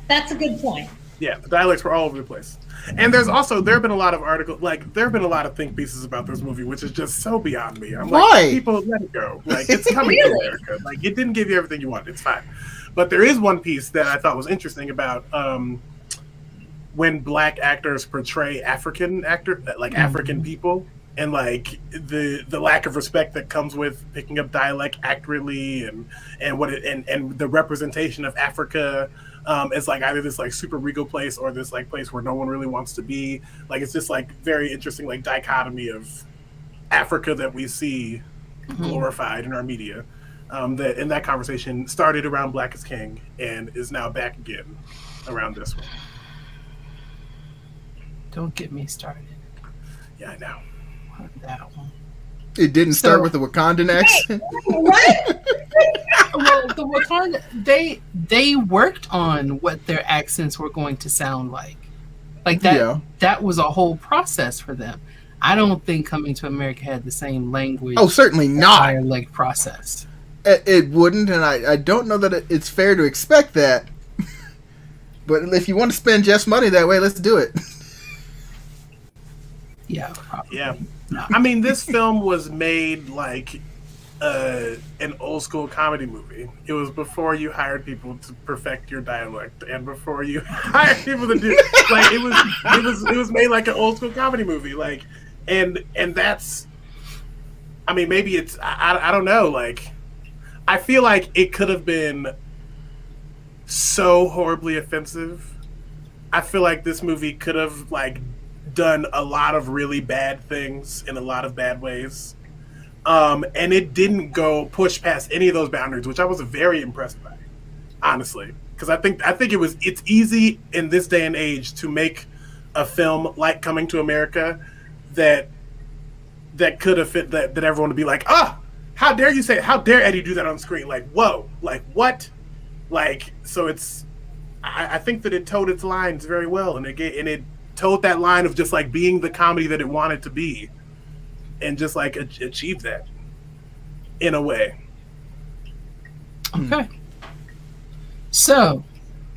That's a good point. Yeah, the dialects were all over the place. And there have been a lot of articles, like there have been a lot of think pieces about this movie, which is just so beyond me. I'm Why? like, people, let it go. Like it's coming to America. Like it didn't give you everything you wanted. It's fine. But there is one piece that I thought was interesting about when Black actors portray African people, and like the lack of respect that comes with picking up dialect accurately, and the representation of Africa as like either this like super regal place or this like place where no one really wants to be. Like it's just like very interesting like dichotomy of Africa that we see glorified in our media. That conversation started around Black is King and is now back again around this one. Don't get me started. Yeah, I know. That one. It didn't start with the Wakandan accent. What? Well, the Wakanda, they worked on what their accents were going to sound like. Like that. Yeah. That was a whole process for them. I don't think Coming to America had the same language. Oh, certainly not. Dialect process. It wouldn't, and I don't know that it's fair to expect that. But if you want to spend Jeff's money that way, let's do it. Yeah, probably. Yeah. I mean, this film was made like an old school comedy movie. It was before you hired people to perfect your dialect, and before you hired people to do like it was made like an old school comedy movie. Like, and that's, I mean, maybe it's I don't know. Like, I feel like it could have been so horribly offensive. I feel like this movie could have like done a lot of really bad things in a lot of bad ways, and it didn't go push past any of those boundaries, which I was very impressed by, honestly, because I think it's easy in this day and age to make a film like Coming to America that could have fit that everyone would be like, how dare you say it? How dare Eddie do that on screen? Like, whoa, like what? Like, so it's I think that it towed its lines very well, and it towed that line of just like being the comedy that it wanted to be, and just like achieved that in a way. Okay. So,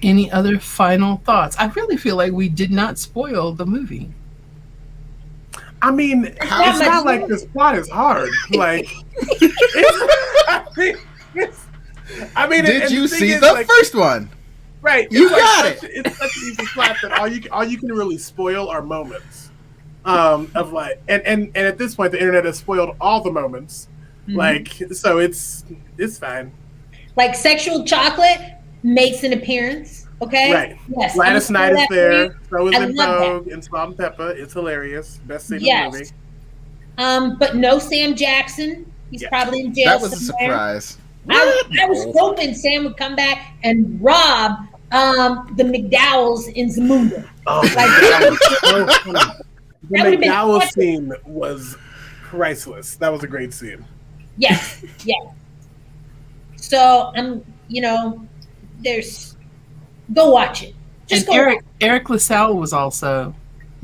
any other final thoughts? I really feel like we did not spoil the movie. I mean, it's not like this plot is hard. Like, did you see the first one? Right, you got it. It's such an easy plot that all you can really spoil are moments of like, and at this point, the internet has spoiled all the moments. Mm-hmm. Like, so it's fine. Like, sexual chocolate makes an appearance. Okay. Right. Yes. Gladys Knight is there. So is in Vogue and Salt and Pepper. It's hilarious. Best scene in the movie. But no Sam Jackson. He's probably in jail. That was somewhere. a surprise. I was hoping Sam would come back and rob the McDowells in Zamunda. Oh, that was so funny. The McDowell scene was priceless. That was a great scene. Yes. So go watch it. Just and Eric LaSalle was also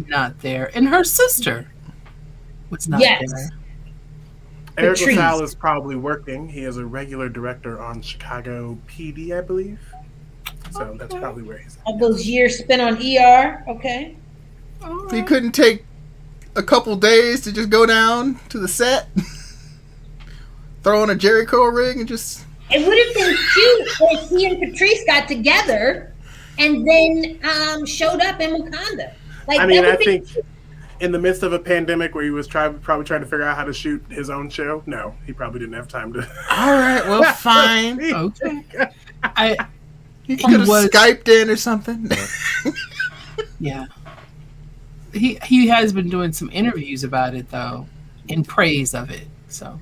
not there, and her sister was not there. Eric LaSalle is probably working. He is a regular director on Chicago PD, I believe. So that's probably where he's at. All those years spent on ER, okay. Right. He couldn't take a couple days to just go down to the set, throw on a Jericho ring, and just... It would have been cute if he and Patrice got together and then showed up in Wakanda. Like, I think in the midst of a pandemic where he was probably trying to figure out how to shoot his own show, no, he probably didn't have time to. All right, well, fine. Okay. He could have Skyped in or something. Yeah. He has been doing some interviews about it, though, in praise of it. So.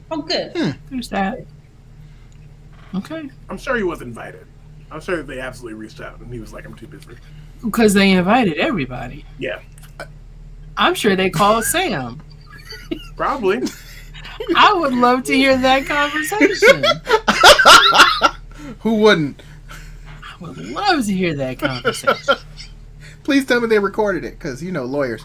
Oh, good. There's that. Okay. I'm sure he was invited. I'm sure that they absolutely reached out, and he was like, I'm too busy. Because they invited everybody. Yeah. I'm sure they called Sam. Probably. I would love to hear that conversation. Who wouldn't? I would love to hear that conversation. Please tell me they recorded it, because, lawyers.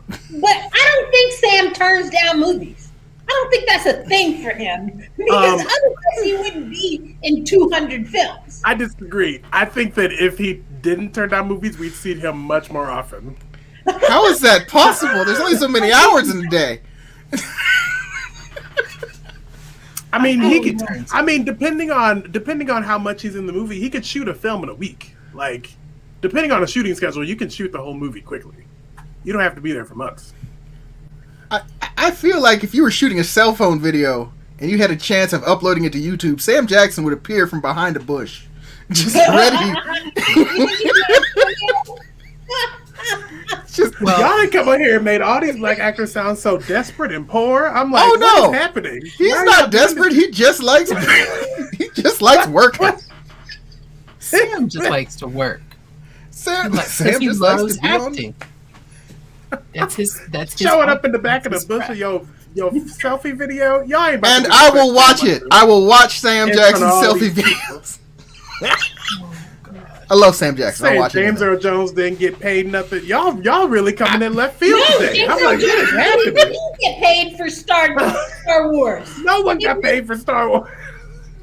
But I don't think Sam turns down movies. I don't think that's a thing for him. Because otherwise he wouldn't be in 200 films. I disagree. I think that if he didn't turn down movies, we'd see him much more often. How is that possible? There's only so many hours in a day. I mean, he could. I mean, depending on how much he's in the movie, he could shoot a film in a week. Like, depending on a shooting schedule, you can shoot the whole movie quickly. You don't have to be there for months. I feel like if you were shooting a cell phone video and you had a chance of uploading it to YouTube, Sam Jackson would appear from behind a bush, just ready. Y'all ain't come on here and made all these black actors sound so desperate and poor. I'm like, what is happening? He's not desperate. He just likes working. Sam just likes to work. Sam just loves likes to be acting. That's his showing up in the back of the bush of your selfie video. Y'all ain't about and I will watch it. I will watch Sam Jackson's selfie videos. I love Sam Jackson. I watch James Earl Jones didn't get paid nothing. Y'all really coming in left field today. I'm like, what is happening? He didn't get paid for Star Wars. No one got paid for Star Wars.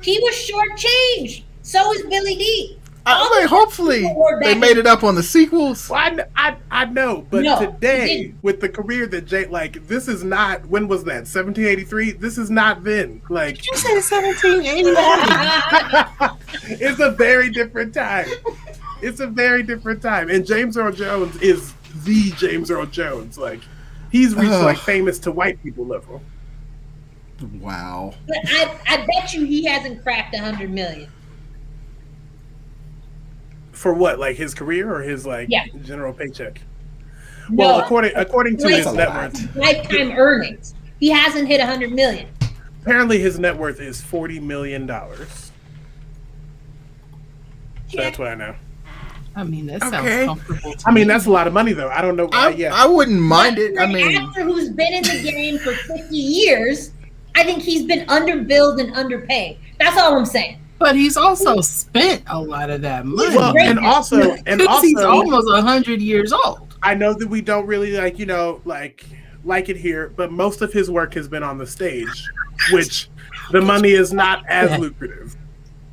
He was shortchanged. So is Billy D. I mean, hopefully they made it up on the sequels. Well, I know, but today with the career that Jay, like, this is not. When was that? 1783. This is not then. Like, you said 1781. It's a very different time. It's a very different time, and James Earl Jones is the James Earl Jones. Like, he's reached like famous to white people level. Wow. But I bet you he hasn't cracked 100 million. For what, like his career or his general paycheck? No, well, according to his net worth, lifetime earnings, he hasn't hit 100 million. Apparently, his net worth is $40 million. So that's what I know. I mean, that sounds Okay. comfortable to I mean, me. that's a lot of money, though. I don't know. I wouldn't mind it. For I an mean, actor who's been in the game for 50 years, I think he's been underbilled and underpaid. That's all I'm saying. But he's also spent a lot of that money. Well, Great. and also, Because he's almost 100 years old. I know that we don't really like it here, but most of his work has been on the stage, which the money is not as lucrative.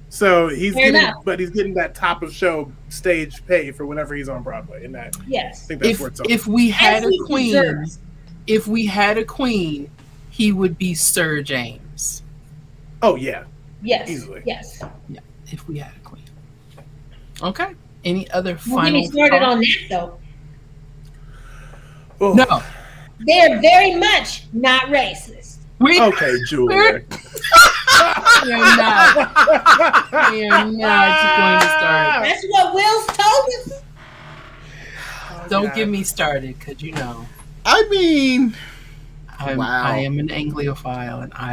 So he's getting that top of show stage pay for whenever he's on Broadway, and that Yes. I think that's worth something. If we had As he deserves. if we had a queen, he would be Sir James. Oh yeah, Yes. easily. Yes. Yeah, if we had a queen. Okay. Any other We'll final get me started thoughts? on that though. Oh. No. They're very much not racist. Okay, Julia. We're not going to start. That's what Will's told us. Don't get me started, because you know I mean, I am an Anglophile, and I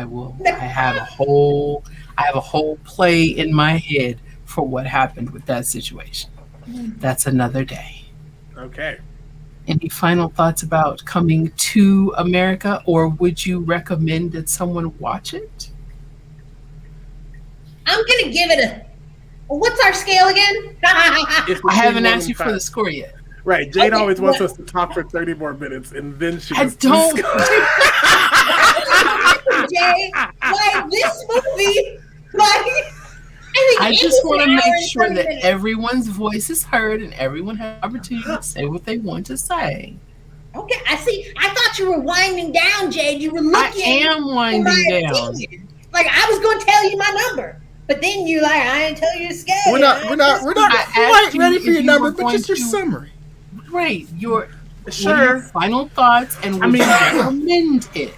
have a whole play in my head for what happened with that situation. That's another day. Okay. Any final thoughts about coming to America, or would you recommend that someone watch it? I'm gonna give it what's our scale again? It's I haven't between asked 1 you for and the 5. score yet. Right, Jade Okay, always wants what- us to talk for 30 more minutes, and then she I gets don't. Jay, like this movie, like I think just want to an hour make and sure 30 that minutes. everyone's voice is heard and everyone has an opportunity to say what they want to say. Okay, I see. I thought you were winding down, Jade. You were I looking. am for winding my down. opinion. Like I was going to tell you my number, but then you like I ain't tell you the scale. we're not I quite asked you ready if for your you number, were but going just your to- summary. Right. What are Sure. your final thoughts, and would you recommend it?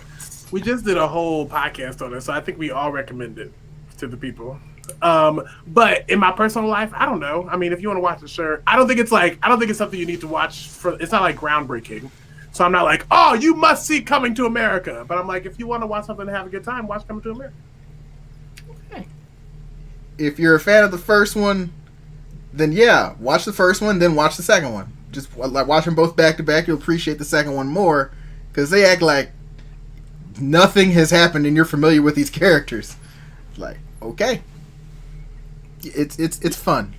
We just did a whole podcast on it, so I think we all recommend it to the people. But in my personal life, I don't know. I mean, if you want to watch it, sure. I don't think it's something you need to watch it's not like groundbreaking. So I'm not like, oh, you must see Coming to America. But I'm like, if you want to watch something and have a good time, watch Coming to America. Okay. If you're a fan of the first one, then yeah, watch the first one, then watch the second one. Just like watch them both back to back. You'll appreciate the second one more because they act like nothing has happened and you're familiar with these characters. Like, okay, it's fun.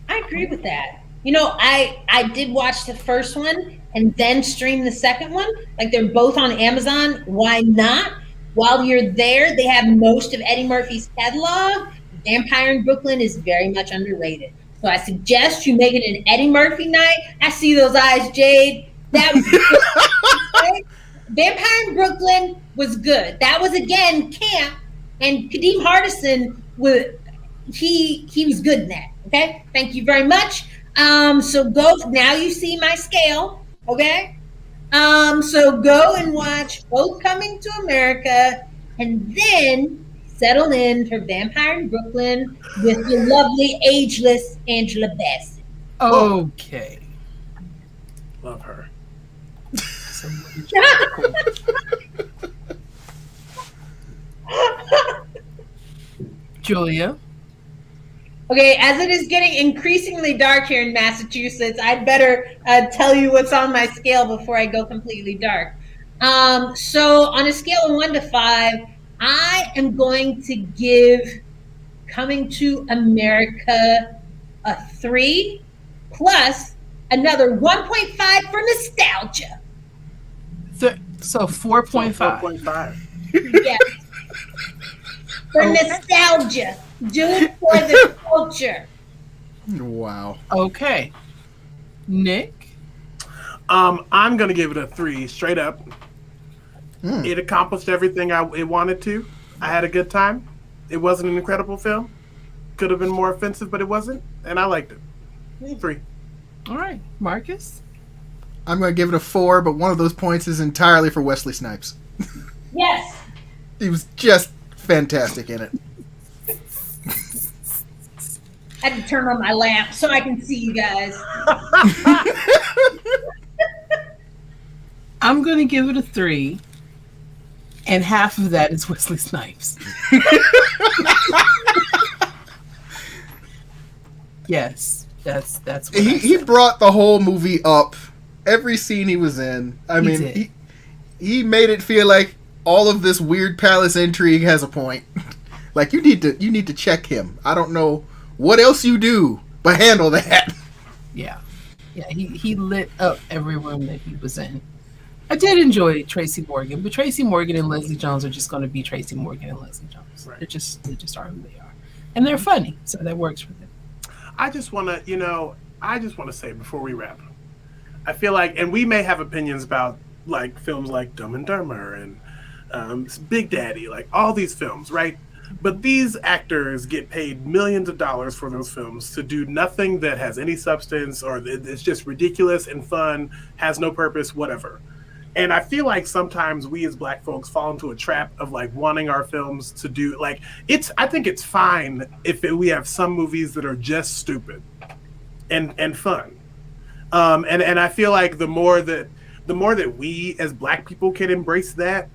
I agree with that. You know, I did watch the first one and then stream the second one. Like they're both on Amazon. Why not? While you're there, they have most of Eddie Murphy's catalog. Vampire in Brooklyn is very much underrated. So I suggest you make it an Eddie Murphy night. I see those eyes, Jade. That was good. Vampire in Brooklyn was good. That was again camp, and Kadeem Hardison he was good in that. Okay, thank you very much. So go now. You see my scale. Okay. So go and watch both Coming to America, and then settle in for Vampire in Brooklyn with the lovely ageless Angela Bassett. Okay. Love her. So Julia. Okay, as it is getting increasingly dark here in Massachusetts, I'd better tell you what's on my scale before I go completely dark. So on a scale of 1 to 5, I am going to give Coming to America a 3 plus another 1.5 for nostalgia. So 4.5. 4.5. Yes. For Okay. nostalgia. Do it for the culture. Wow. Okay. Nick. I'm gonna give it a 3 straight up. It accomplished everything it wanted to. I had a good time. It wasn't an incredible film. Could have been more offensive, but it wasn't, and I liked it. 3. All right. Marcus. I'm going to give it a 4, but one of those points is entirely for Wesley Snipes. Yes. He was just fantastic in it. I had to turn on my lamp so I can see you guys. I'm going to give it a 3. And half of that is Wesley Snipes. Yes, that's what He brought the whole movie up. Every scene he was in. I mean, did. he made it feel like all of this weird palace intrigue has a point. Like you need to check him. I don't know what else you do, but handle that. Yeah. He lit up every room that he was in. I did enjoy Tracy Morgan, but Tracy Morgan and Leslie Jones are just going to be Tracy Morgan and Leslie Jones. Right. They just are who they are, and they're funny, so that works for them. I just want to say before we wrap, I feel like, and we may have opinions about like films like Dumb and Dumber and Big Daddy, like all these films, right? But these actors get paid millions of dollars for those films to do nothing that has any substance, or it's just ridiculous and fun, has no purpose, whatever. And I feel like sometimes we as Black folks fall into a trap of like wanting our films to do like I think it's fine if we have some movies that are just stupid and fun. And I feel like the more that we as Black people can embrace that,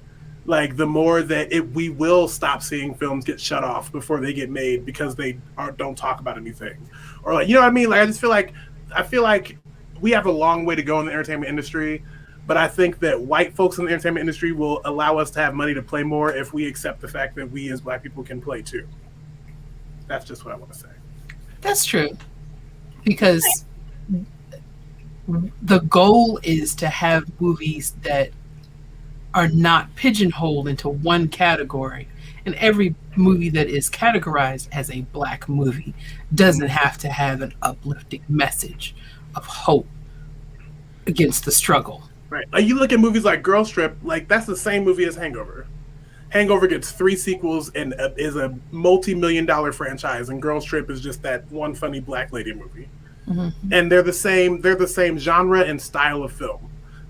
like the more that we will stop seeing films get shut off before they get made because they don't talk about anything, or like, you know what I mean? Like I feel like we have a long way to go in the entertainment industry, but I think that white folks in the entertainment industry will allow us to have money to play more if we accept the fact that we as Black people can play too. That's just what I want to say. That's true, because the goal is to have movies that are not pigeonholed into one category, and every movie that is categorized as a Black movie doesn't have to have an uplifting message of hope against the struggle. Right. Like you look at movies like Girl Trip, like that's the same movie as Hangover. Hangover gets 3 sequels and is a multi-million-dollar franchise, and Girl Trip is just that one funny Black lady movie. Mm-hmm. And they're the same genre and style of film.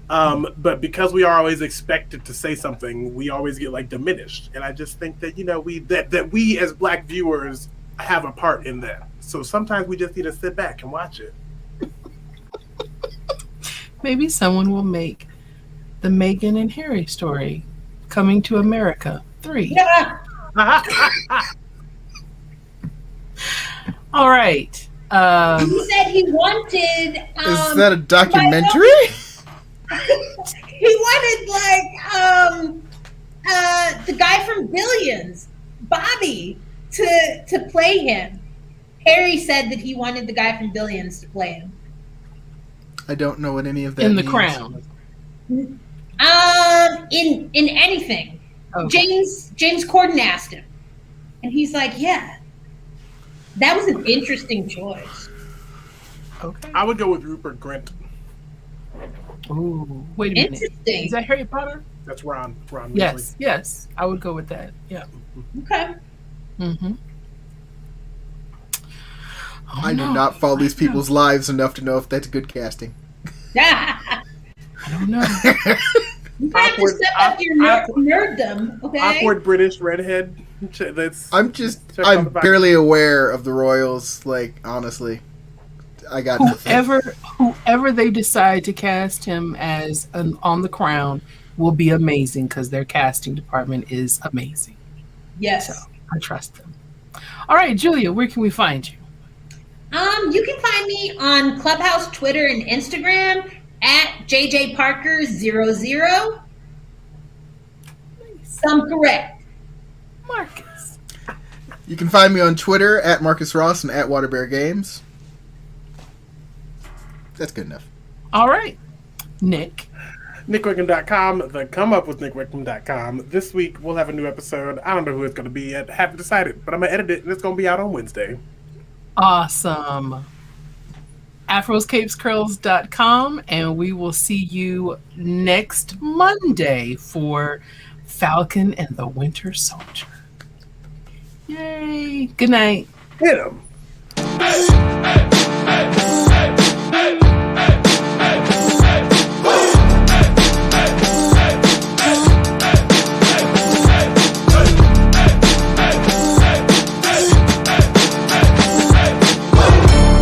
But because we are always expected to say something, we always get like diminished. And I just think that, you know, that we as Black viewers have a part in that. So sometimes we just need to sit back and watch it. Maybe someone will make the Meghan and Harry story, Coming to America 3. Yeah. All right. He said he wanted. Is that a documentary? He wanted the guy from Billions, Bobby, to play him. Harry said that he wanted the guy from Billions to play him. I don't know what any of that in means. The Crown. In anything. Okay. James Corden asked him, and he's like, "Yeah, that was an interesting choice." Okay. I would go with Rupert Grint. Ooh, wait a minute. Interesting. Is that Harry Potter? That's Ron Weasley. Yes. I would go with that. Yeah. Okay. Mm-hmm. I do not follow these people's lives enough to know if that's good casting. I don't know. You have to step up your nerddom, okay? Awkward British redhead. I'm barely aware of the royals. Like, honestly, I got whoever they decide to cast him as on The Crown will be amazing, because their casting department is amazing. Yes. So I trust them. All right, Julia, where can we find you? You can find me on Clubhouse, Twitter, and Instagram at JJParker00. Nice. I'm correct. Marcus. You can find me on Twitter at Marcus Ross and at Waterbear Games. That's good enough. All right. Nick. NickWickham.com, the come up with NickWickham.com. This week we'll have a new episode. I don't know who it's going to be yet. Haven't decided, but I'm going to edit it and it's going to be out on Wednesday. Awesome. AfrosCapesCurls.com, and we will see you next Monday for Falcon and the Winter Soldier. Yay. Good night. Hit 'em.